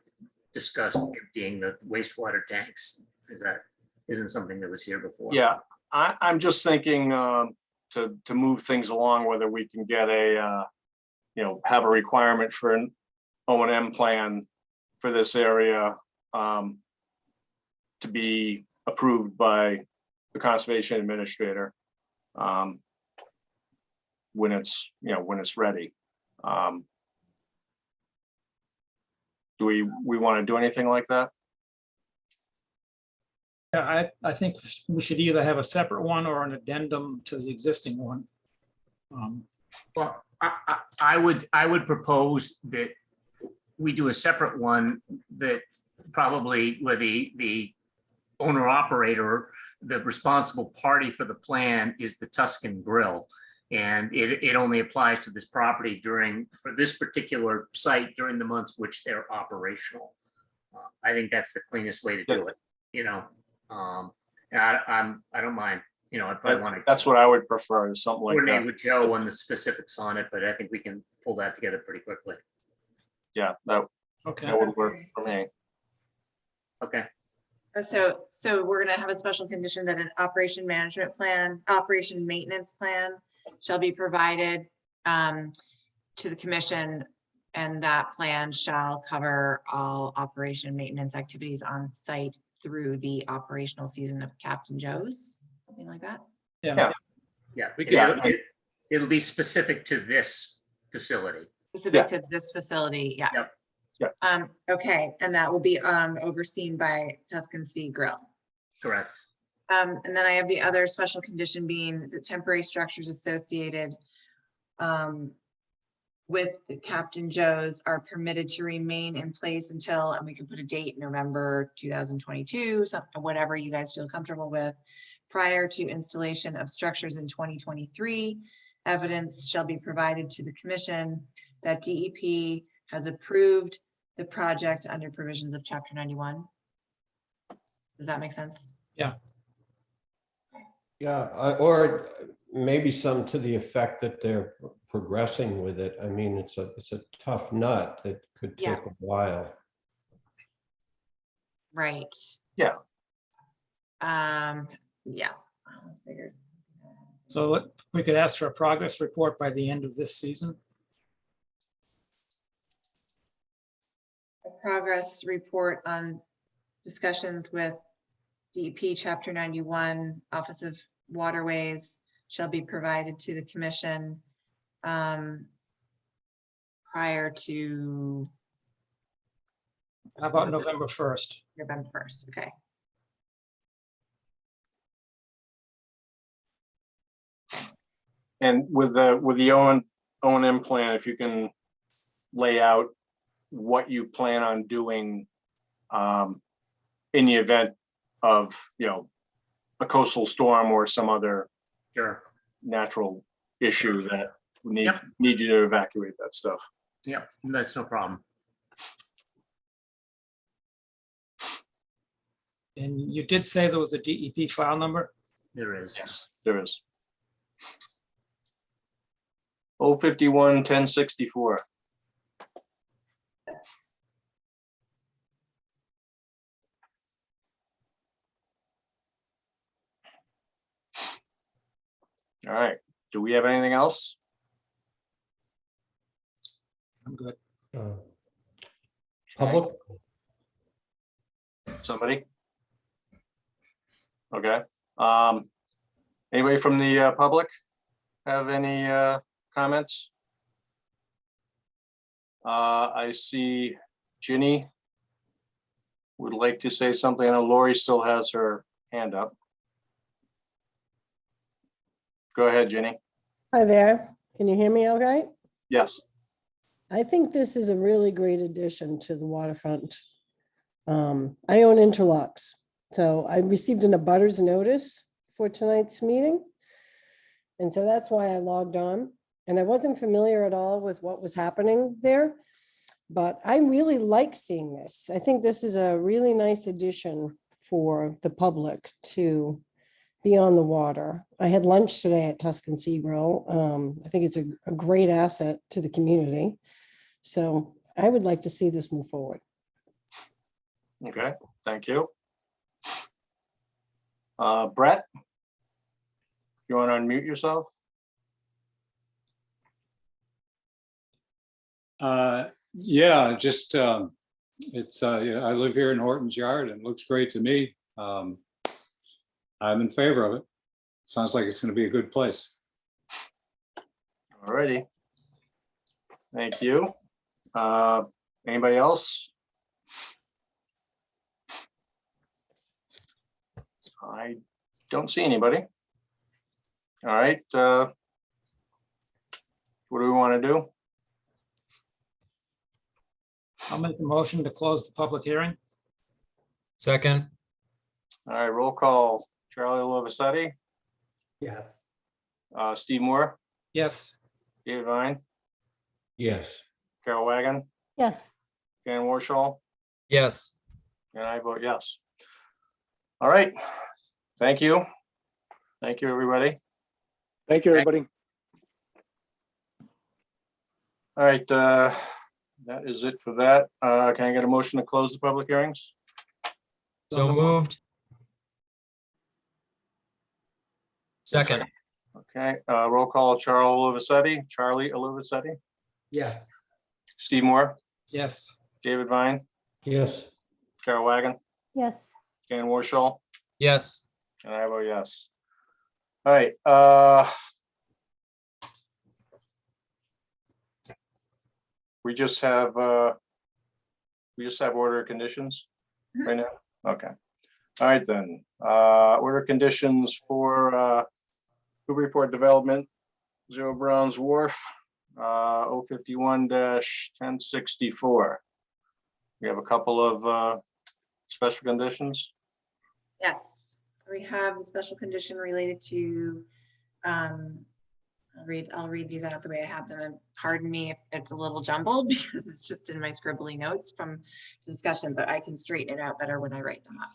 discuss emptying the wastewater tanks, because that isn't something that was here before. Yeah, I'm just thinking to move things along, whether we can get a, have a requirement for an O&M plan for this area to be approved by the conservation administrator when it's ready. Do we want to do anything like that? Yeah, I think we should either have a separate one or an addendum to the existing one. Well, I would propose that we do a separate one that probably where the owner operator, the responsible party for the plan is the Tuscan Grill. And it only applies to this property for this particular site during the months which they're operational. I think that's the cleanest way to do it, Yeah, I don't mind, you know, I probably want to That's what I would prefer, is something like coordinate that. with Joe on the specifics on it, but I think we can pull that together pretty quickly. Yeah, that Okay, would work for me. Okay, So we're gonna have a special condition that an operation maintenance plan shall be provided to the commission, and that plan shall cover all operation maintenance activities on site through the operational season of Captain Joe's, something like that. yeah, yeah. We can- It'll be specific to this facility. Specific to this facility, yeah. Yep. Yep. Okay, and that will be overseen by Tuscan Sea Grill. Correct. And then I have the other special condition being the temporary structures associated with the Captain Joe's are permitted to remain in place until, and we can put a date, November 2022, something, whatever you guys feel comfortable with, prior to installation of structures in 2023. Evidence shall be provided to the commission that DEP has approved the project under provisions of Chapter 91. Does that make sense? Yeah, or maybe some to the effect that they're progressing with it. I mean, it's a tough nut. It could Yeah. take a while. Right. Yeah. Yeah. I figured. so we could ask for a progress report by the end of this season. A progress report on discussions with DEP Chapter 91, Office of Waterways shall be provided to the commission prior to How about November 1st? November 1st. Okay. And with the O&M plan, if you can lay out what you plan on doing in the event of, you know, a coastal storm or some other Sure. natural issue that need Yep. need you to evacuate that stuff. Yep, that's no problem. And you did say there was a DEP file number? There is. There is. 051-1064. All right. Do we have anything else? I'm good. Public, Somebody? Okay. Anybody from the public have any comments? I see Ginny would like to say something. I know Lori still has her hand up. Go ahead, Ginny. Hi there. Can you hear me all right? Yes. I think this is a really great addition to the waterfront. I own interlocks, so I received an abutters notice for tonight's meeting. And so that's why I logged on. And I wasn't familiar at all with what was happening there. But I really like seeing this. I think this is a really nice addition for the public to be on the water. I had lunch today at Tuscan Sea Grill. I think it's a great asset to the community. So I would like to see this move forward. Okay, thank you. Brett? You want to unmute yourself? Yeah, just it's you know, I live here in Horton's Yard and it looks great to me. I'm in favor of it. Sounds like it's going to be a good place. All righty. Thank you. Anybody else? I don't see anybody. All right. What do we want to do? I'll make a motion to close the public hearing. Second, All right, roll call. Charlie Lovasetti, Yes. Steve Moore, Yes, David Vine, yes. Carol Wagon, Yes, Dan Warshall, yes. and I vote yes. All right. Thank you. Thank you, everybody. Thank you, everybody. All right, that is it for that. Can I get a motion to close the public hearings? So moved. Second. Okay, roll call, Charlie Olivesetti, Yes. Steve Moore, Yes. David Vine, Yes. Carol Wagon, Yes. Dan Warshall, Yes. and I vote yes. All right, we just have order of conditions right now. Okay. All right, then, order of conditions for Newburyport Development, 0 Browns Wharf, 051-1064. We have a couple of special conditions. Yes, we have the special condition related to, I'll read these out the way I have them, and pardon me if it's a little jumbled because it's just in my scribbly notes from discussion, but I can straighten it out better when I write them up.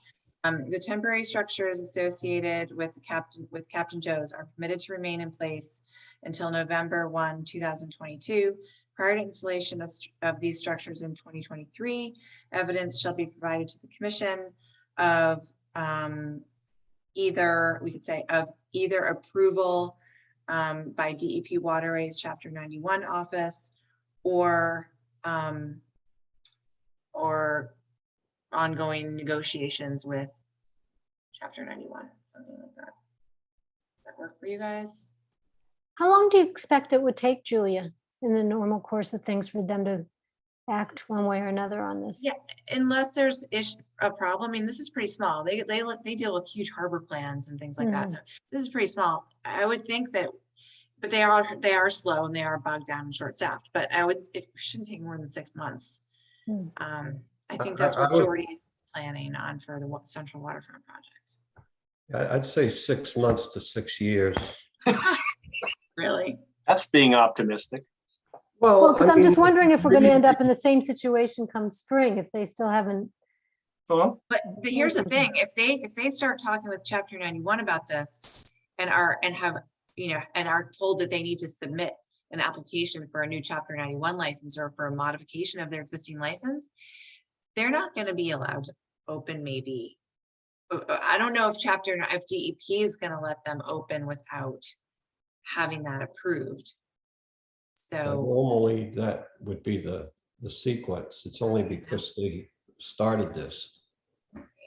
The temporary structures associated with Captain Joe's are permitted to remain in place until November 1, 2022. Prior to installation of these structures in 2023, evidence shall be provided to the commission of either approval by DEP Waterways Chapter 91 office or ongoing negotiations with Chapter 91, something like that. Does that work for you guys? How long do you expect it would take, Julia, in the normal course of things for them to act one way or another on this? Yeah, unless there's a problem. I mean, this is pretty small. They deal with huge harbor plans and things like that. So this is pretty small. I would think that, but they are slow and they are bogged down and short staffed, but it shouldn't take more than 6 months. I think that's what Jordy's planning on for the Central Waterfront project. I'd say 6 months to 6 years. Really? That's being optimistic. Well, because I I'm just mean, wondering if we're going to really- end up in the same situation come spring, if they still haven't. Hello? But here's the thing, if they start talking with Chapter 91 about this and are told that they need to submit an application for a new Chapter 91 license or for a modification of their existing license, they're not going to be allowed to open. Maybe, I don't know if DEP is going to let them open without having that approved. So Normally, that would be the sequence. It's only because they started this,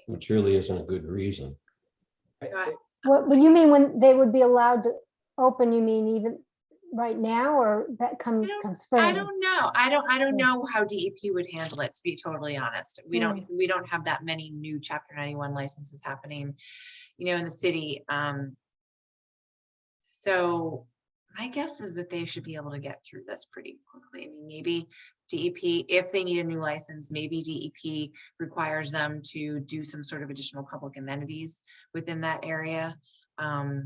which really isn't a good reason. What you mean when they would be allowed to open? You mean even right now, or that come spring? I don't know. I don't know how DEP would handle it, to be totally honest. We don't have that many new Chapter 91 licenses happening, in the city. So my guess is that they should be able to get through this pretty quickly. I mean, maybe DEP, if they need a new license, maybe DEP requires them to do some sort of additional public amenities within that area. I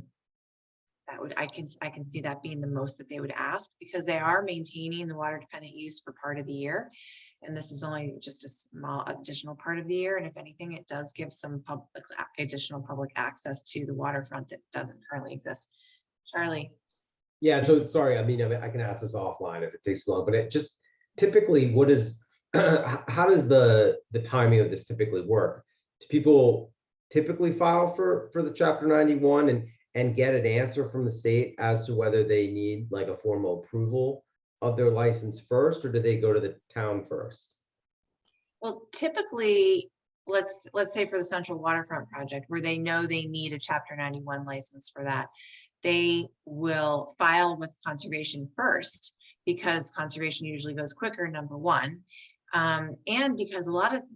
can see that being the most that they would ask, because they are maintaining the water dependent use for part of the year. And this is only just a small additional part of the year. And if anything, it does give some additional public access to the waterfront that doesn't currently exist. Charlie. Yeah, so sorry, I mean, I can ask this offline if it takes too long, but it just typically, how does the timing of this typically work? Do people typically file for the Chapter 91 and get an answer from the state as to whether they need like a formal approval of their license first, or do they go to the town first? Well, typically, let's say for the Central Waterfront project, where they know they need a Chapter 91 license for that, they will file with conservation first, because conservation usually goes quicker, number one. And because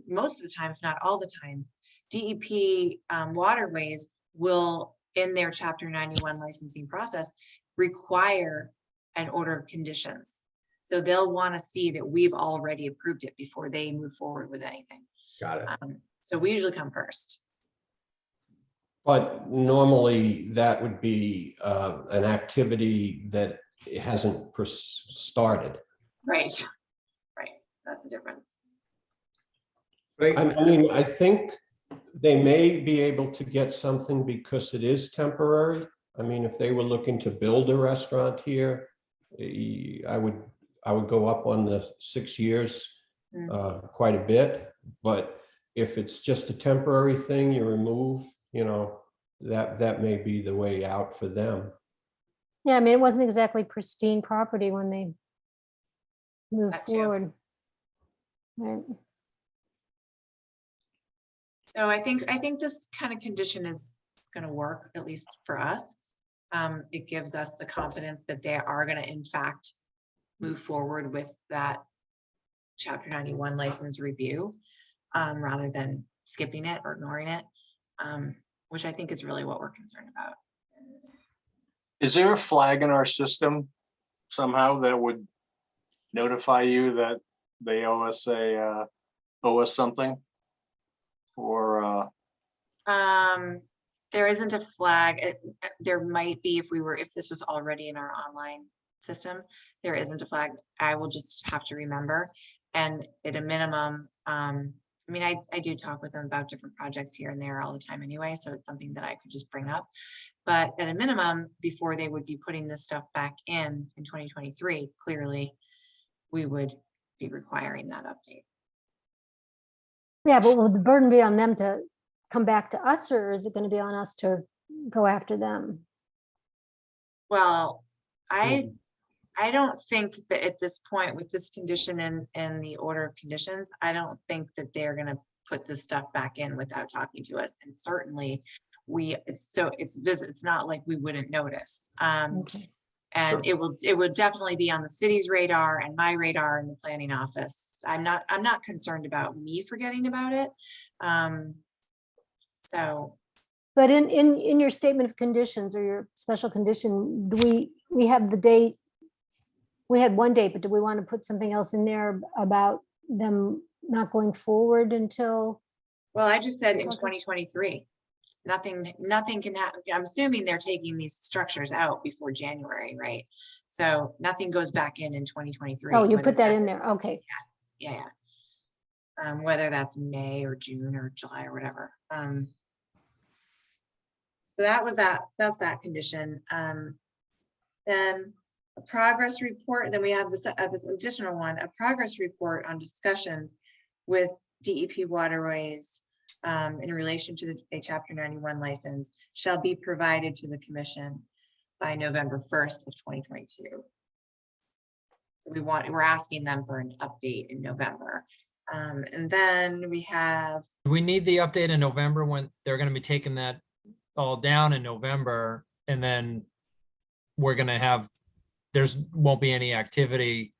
most of the time, if not all the time, DEP Waterways will, in their Chapter 91 licensing process, require an order of conditions. So they'll want to see that we've already approved it before they move forward with anything. Got it. So we usually come first. But normally that would be an activity that hasn't started. Right. That's the difference. I mean, I think they may be able to get something because it is temporary. I mean, if they were looking to build a restaurant here, I would go up on the 6 years quite a bit. But if it's just a temporary thing, you remove, that may be the way out for them. Yeah, I mean, it wasn't exactly pristine property when they moved That too. forward. Right. So I think this kind of condition is going to work, at least for us. It gives us the confidence that they are going to in fact move forward with that Chapter 91 license review, rather than skipping it or ignoring it, which I think is really what we're concerned about. Is there a flag in our system somehow that would notify you that they owe us something? Or There isn't a flag. There might be if this was already in our online system. There isn't a flag. I will just have to remember. And at a minimum, I mean, I do talk with them about different projects here and there all the time anyway, so it's something that I could just bring up. But at a minimum, before they would be putting this stuff back in 2023, clearly, we would be requiring that update. Yeah, but will the burden be on them to come back to us, or is it going to be on us to go after them? Well, I don't think that at this point with this condition and the order of conditions, I don't think that they're going to put this stuff back in without talking to us. And certainly it's not like we wouldn't notice. Okay. And it would definitely be on the city's radar and my radar in the planning office. I'm not concerned about me forgetting about it. But in your statement of conditions or your special condition, do we have the date? We had one date, but do we want to put something else in there about them not going forward until? Well, I just said in 2023. Nothing can happen. I'm assuming they're taking these structures out before January, right? So nothing goes back in 2023. Oh, you whether put that in that's- there. Okay. Yeah. Whether that's May or June or July or whatever. So that's that condition. Then a progress report. Then we have this additional one, a progress report on discussions with DEP Waterways in relation to a Chapter 91 license shall be provided to the commission by November 1st of 2022. So we're asking them for an update in November. And then we have. Do we need the update in November when they're going to be taking that all down in November? And then we're going to have, won't be any activity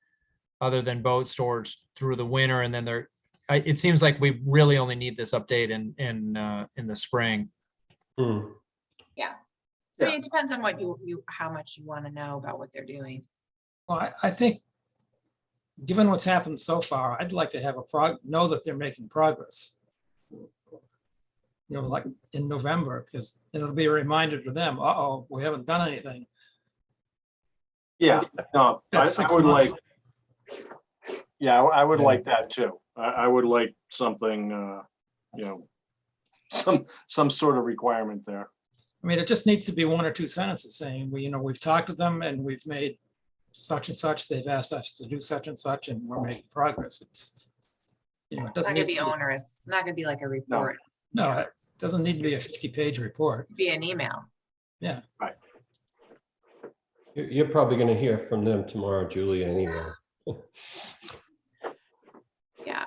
other than boat storage through the winter. And then it seems like we really only need this update in the spring. Yeah. I mean, it depends on what how much you want to know about what they're doing. Well, I think, given what's happened so far, I'd like to have know that they're making progress. Like in November, because it'll be a reminder to them, uh-oh, we haven't done anything. Yeah, no, I That's 6 would months. I would like that too. I would like something, some sort of requirement there. I mean, it just needs to be 1 or 2 sentences saying, we've talked to them and we've made such and such, they've asked us to do such and such, and we're making progress. It's It's not gonna be onerous. It's not gonna be like a report. No, it doesn't need to be a 50-page report. It'd be an email. Yeah. Right. You're probably going to hear from them tomorrow, Julia, anyway. Yeah.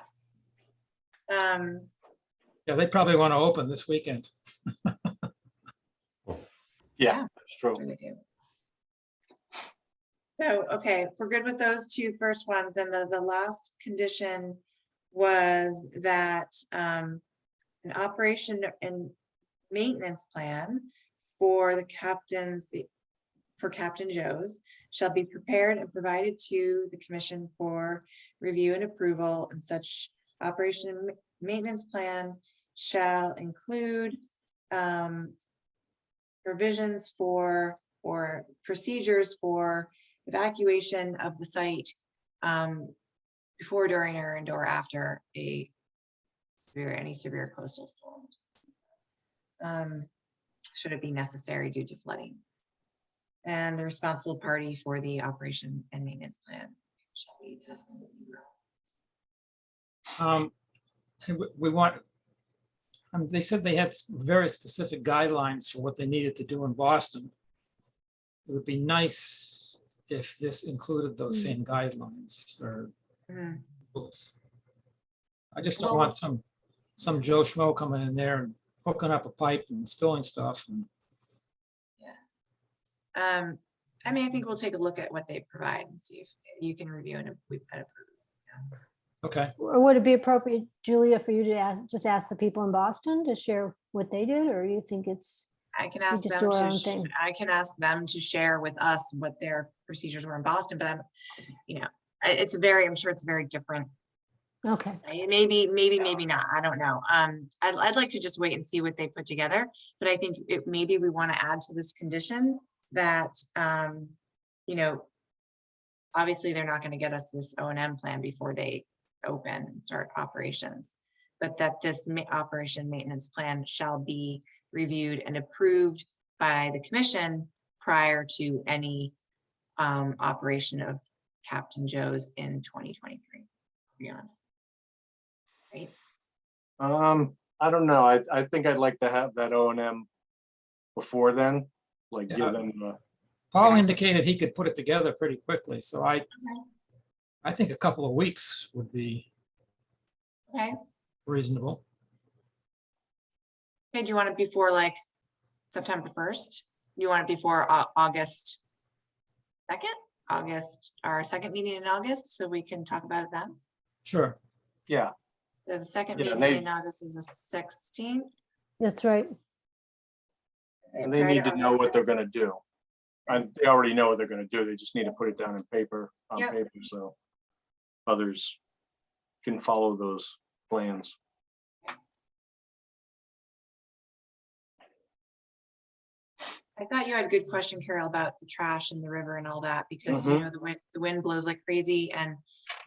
Yeah, they probably want to open this weekend. Yeah, that's true. Sure they do. So, okay, if we're good with those 2 first ones, and the last condition was that an operation and maintenance plan for Captain Joe's shall be prepared and provided to the commission for review and approval, and such operation and maintenance plan shall include provisions for or procedures for evacuation of the site before, during, or after a any severe coastal storms. Should it be necessary due to flooding. And the responsible party for the operation and maintenance plan shall be Tuscan. We want, they said they had very specific guidelines for what they needed to do in Boston. It would be nice if this included those same guidelines or rules. I just don't want some Joe Schmo coming in there and hooking up a pipe and spilling stuff. And I mean, I think we'll take a look at what they provide and see if you can review and if we've got approved. okay, Or would it be appropriate, Julia, for you to just ask the people in Boston to share what they did, or you think it's? I can ask just them do our to, own thing. I can ask them to share with us what their procedures were in Boston, but I'm, it's very, I'm sure it's very different. Okay, Maybe not. I don't know. I'd like to just wait and see what they put together, but I think maybe we want to add to this condition that, obviously they're not going to get us this O&M plan before they open and start operations, but that this operation maintenance plan shall be reviewed and approved by the commission prior to any operation of Captain Joe's in 2023 beyond. Right? I don't know. I think I'd like to have that O&M before then, like Yeah. give them Paul indicated he could put it together pretty quickly, so I think a couple of weeks would be Okay. reasonable. Okay, do you want it before like September 1st? You want it before August 2nd? Our second meeting in August, so we can talk about it then? Sure. yeah. So the second Yeah, meeting they- in August is the 16th. that's right. And they need to know what they're gonna do. And they already know what they're gonna do. They just need to put it down in paper, on Yep. paper, so others can follow those plans. I thought you had a good question, Carol, about the trash in the river and all that, because Mhm. the wind blows like crazy and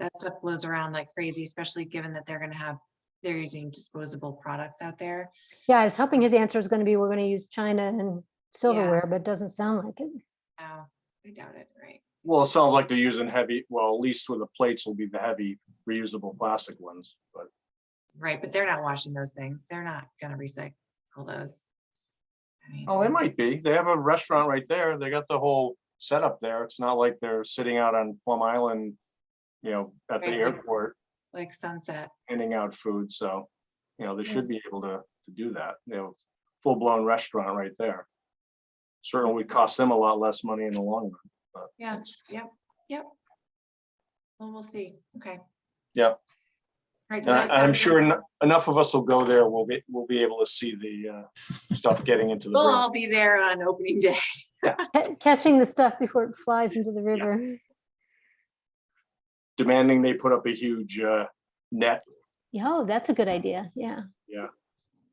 that stuff blows around like crazy, especially given that they're using disposable products out there. Yeah, I was hoping his answer is going to be, we're going to use China and silverware, but it doesn't sound like it. Oh, I doubt it, right? Well, it sounds like they're using heavy, well, at least with the plates will be the heavy reusable plastic ones, but Right, but they're not washing those things. They're not gonna recycle those. I mean, oh, they might be. They have a restaurant right there. They got the whole setup there. It's not like they're sitting out on Plum Island, at the Right, like- airport like Sunset. handing out food. So, they should be able to do that. They have a full-blown restaurant right there. Certainly would cost them a lot less money in the long run. But Yeah, yep. Well, we'll see. Okay. yeah, Right. and I'm sure enough of us will go there. We'll be able to see the stuff getting into the We'll river. all be there on opening day. Catching the stuff before it flies into the river. Demanding they put up a huge net. Oh, that's a good idea. Yeah. Yeah.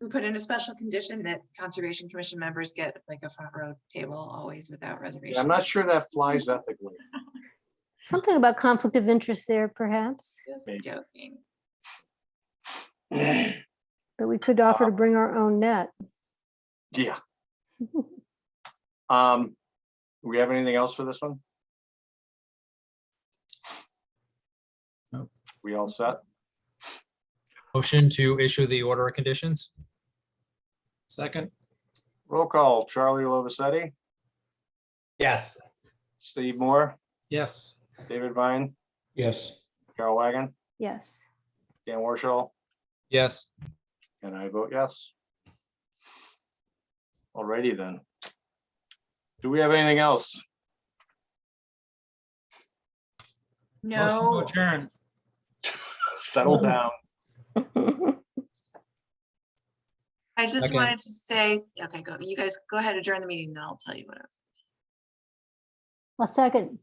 We put in a special condition that Conservation Commission members get like a front row table always without reservation. Yeah, I'm not sure that flies ethically. Something about conflict of interest there, perhaps, Just Maybe. joking. but we could offer to bring our own net. Yeah. Do we have anything else for this one? Nope. We all set? Motion to issue the order of conditions? Second, Roll call, Charlie Lovisetti, Yes. Steve Moore, yes. David Vine, Yes. Carol Wagon, Yes. Dan Warshall, Yes. and I vote yes. Alrighty then. Do we have anything else? Motion to No, adjourn. Settle down. I just Okay. wanted to say, okay, go, you guys go ahead, adjourn the meeting, then I'll tell you what else. A second.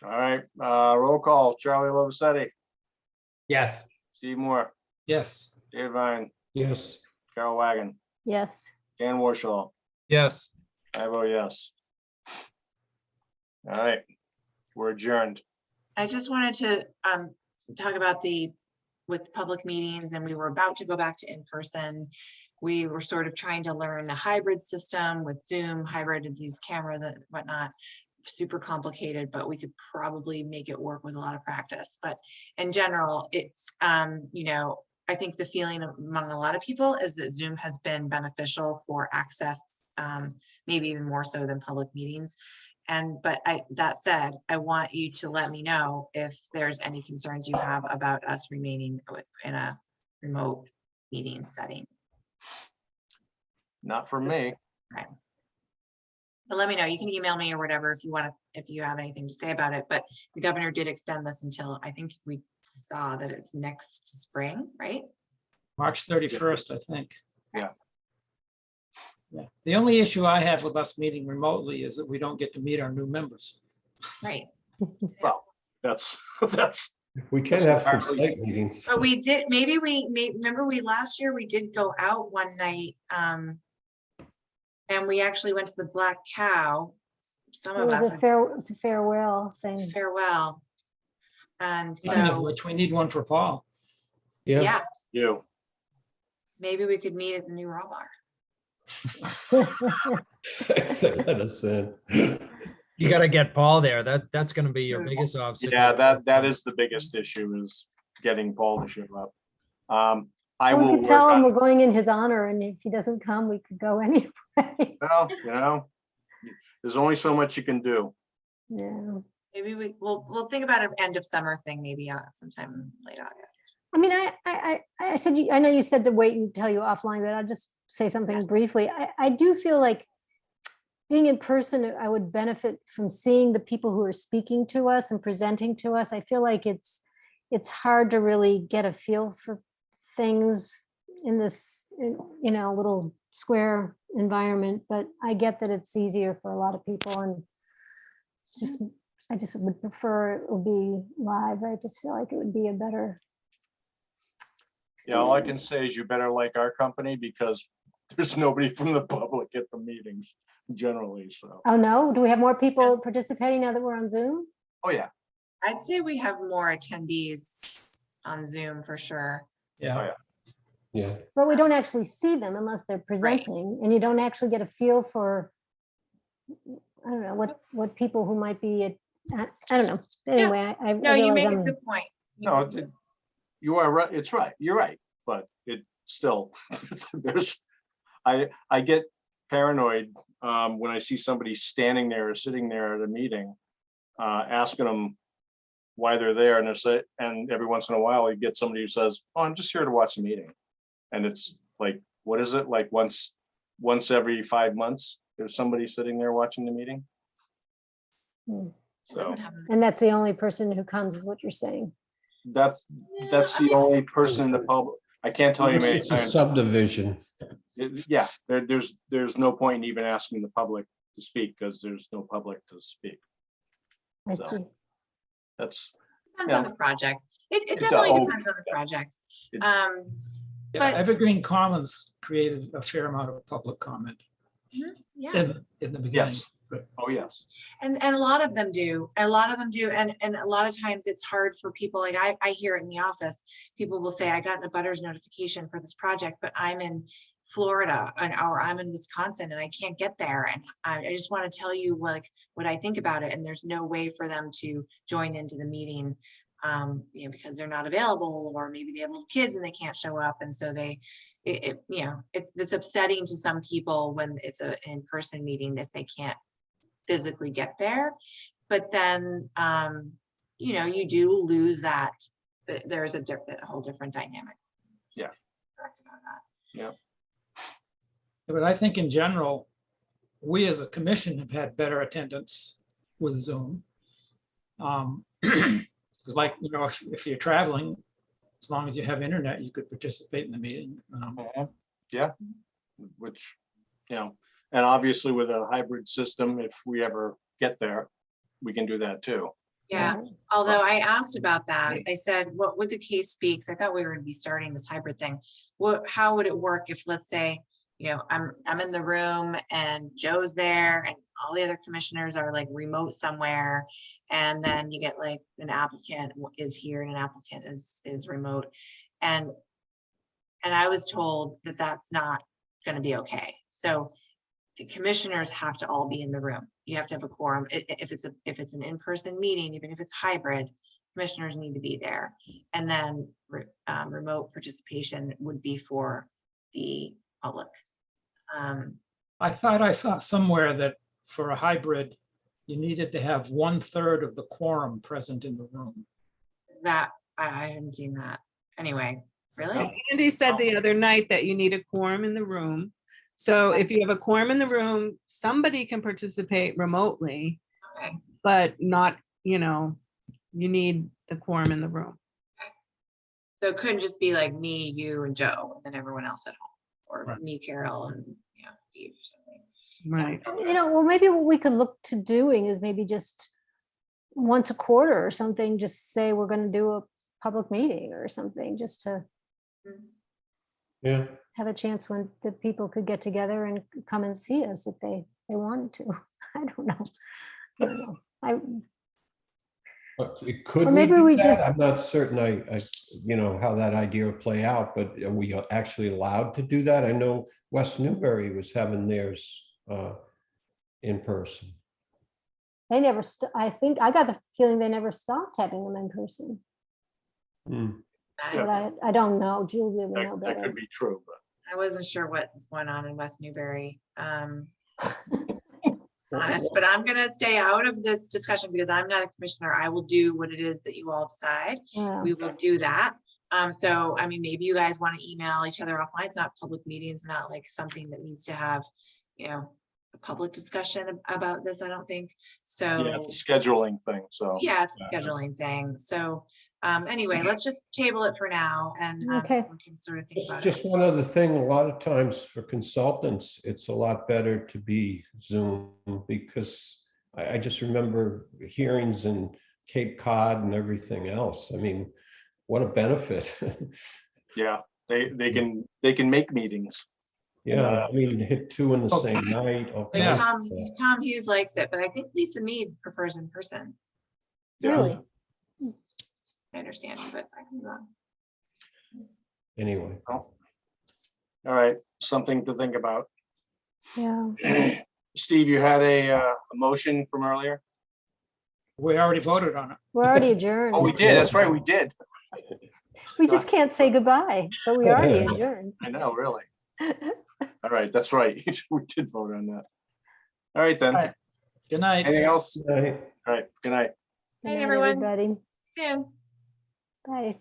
All right, roll call, Charlie Lovisetti, Yes. Steve Moore, Yes. David Vine, Yes. Carol Wagon, Yes. Dan Warshall, Yes. I vote yes. All right, we're adjourned. I just wanted to talk about the with public meetings and we were about to go back to in-person. We were sort of trying to learn the hybrid system with Zoom, hybrid of these cameras and whatnot. Super complicated, but we could probably make it work with a lot of practice. But in general, it's, you know, I think the feeling among a lot of people is that Zoom has been beneficial for access, maybe even more so than public meetings. But that said, I want you to let me know if there's any concerns you have about us remaining in a remote meeting setting. Not for me. Okay. But let me know. You can email me or whatever if you want to, if you have anything to say about it. But the governor did extend this until, I think we saw that it's next spring, right? March 31st, I think. Yeah. Yeah. The only issue I have with us meeting remotely is that we don't get to meet our new members. Right. Well, that's We can have some site meetings. But we did, remember last year we did go out one night. And we actually went to the Black Cow. Some It of us. was a farewell thing. Farewell. And Speaking of so, which, we need one for Paul. yeah, you. maybe we could meet at the new Raw Bar. Let us in. You got to get Paul there. That's going to be your biggest obstacle. Yeah, that is the biggest issue, is getting Paul to show up. I We will could work tell him on, we're going in his honor, and if he doesn't come, we could go anyway. well, you know, there's only so much you can do. Yeah. Maybe we'll think about an end of summer thing, maybe sometime in late August. I mean, I said, I know you said to wait and tell you offline, but I'll just say something briefly. I do feel like being in person, I would benefit from seeing the people who are speaking to us and presenting to us. I feel like it's hard to really get a feel for things in this, you know, little square environment, but I get that it's easier for a lot of people, and I just would prefer it would be live. I just feel like it would be a better. Yeah, all I can say is you better like our company, because there's nobody from the public at the meetings generally, so. Oh, no? Do we have more people participating now that we're on Zoom? Oh, yeah. I'd say we have more attendees on Zoom for sure. Yeah. Yeah. But we don't actually see them unless they're presenting, and you don't actually get a feel for, I don't know, what people who might be, I don't know. Anyway, I No, you realize make a I'm- good point. No, you are right. It's right. You're right. But it still, I get paranoid when I see somebody standing there or sitting there at a meeting, asking them why they're there, and every once in a while you get somebody who says, "Oh, I'm just here to watch the meeting," and it's like, what is it, like once every 5 months there's somebody sitting there watching the meeting? Hmm. So And that's the only person who comes, is what you're saying. that's the only person in the public. I can't tell you how many It's a times. subdivision. Yeah, there's no point in even asking the public to speak, because there's no public to speak. I So, see. That's, Depends on Yeah. the project. It It definitely does. depends on the project. It- Yeah, But- Evergreen Commons created a fair amount of public comment Yeah. in the beginning. yes. Oh, yes. And a lot of them do. And a lot of times it's hard for people. Like I hear it in the office. People will say, I got a butters notification for this project, but I'm in Florida or I'm in Wisconsin and I can't get there. And I just want to tell you like what I think about it. And there's no way for them to join into the meeting, you know, because they're not available, or maybe they have little kids and they can't show up. And so it's upsetting to some people when it's an in-person meeting that they can't physically get there. But then, you know, you do lose that. There's a whole different dynamic. Yeah. Correct about that. Yeah. But I think in general, we as a commission have had better attendance with Zoom. Because like, you know, if you're traveling, as long as you have internet, you could participate in the meeting. Yeah, which, you know, and obviously with a hybrid system, if we ever get there, we can do that too. Yeah, although I asked about that, I said, what would the case be? Because I thought we were going to be starting this hybrid thing. How would it work if, let's say, I'm in the room and Joe's there and all the other commissioners are like remote somewhere. And then you get like an applicant is here and an applicant is remote. And I was told that that's not going to be okay. So the commissioners have to all be in the room. You have to have a quorum. If it's an in-person meeting, even if it's hybrid, commissioners need to be there. And then remote participation would be for the public. I thought I saw somewhere that for a hybrid, you needed to have 1/3 of the quorum present in the room. That I hadn't seen that. Anyway, really? Andy said the other night that you need a quorum in the room. So if you have a quorum in the room, somebody can participate remotely, Okay. but not, you need the quorum in the room. So it couldn't just be like me, you, and Joe, and then everyone else at home, or Right. me, Carol, and Steve or something. Right. Well, maybe what we could look to doing is maybe just once a quarter or something, just say we're going to do a public meeting or something, just to Yeah. have a chance when the people could get together and come and see us if they wanted to. I don't know. Could Or we maybe do we that? just- I'm not certain how that idea would play out, but are we actually allowed to do that? I know West Newbury was having theirs in person. They never, I think, I got the feeling they never stopped having them in person. Hmm. But I don't know, Julia would know That better. could be true, but I wasn't sure what's going on in West Newbury. Honest, but I'm gonna stay out of this discussion because I'm not a commissioner. I will do what it is that you all decide. Yeah. We will do that. So I mean, maybe you guys want to email each other offline. It's not public meetings, not like something that needs to have, a public discussion about this, I don't think. So yeah, it's a scheduling thing, so. yeah, it's a scheduling thing. So anyway, let's just table it for now and Okay. we can sort of think about Just it. one other thing, a lot of times for consultants, it's a lot better to be Zoom because I just remember hearings in Cape Cod and everything else. I mean, what a benefit. Yeah, they can make meetings. Yeah, I mean, hit two in the same night. Like okay. Tom Hughes likes it, but I think Lisa Mead prefers in person. Yeah. Really? I understand, but I can be wrong. Anyway, All right, something to think about. Yeah. Steve, you had a motion from earlier? We already voted on it. We're already adjourned. Oh, we did, that's right, we did. We just can't say goodbye, but we already adjourned. I know, really. All right, that's right. We did vote on that. All right, then. All right. Good night. Anything else? right. All right, good night. Good Hey, night, everyone. everybody. Soon. Bye.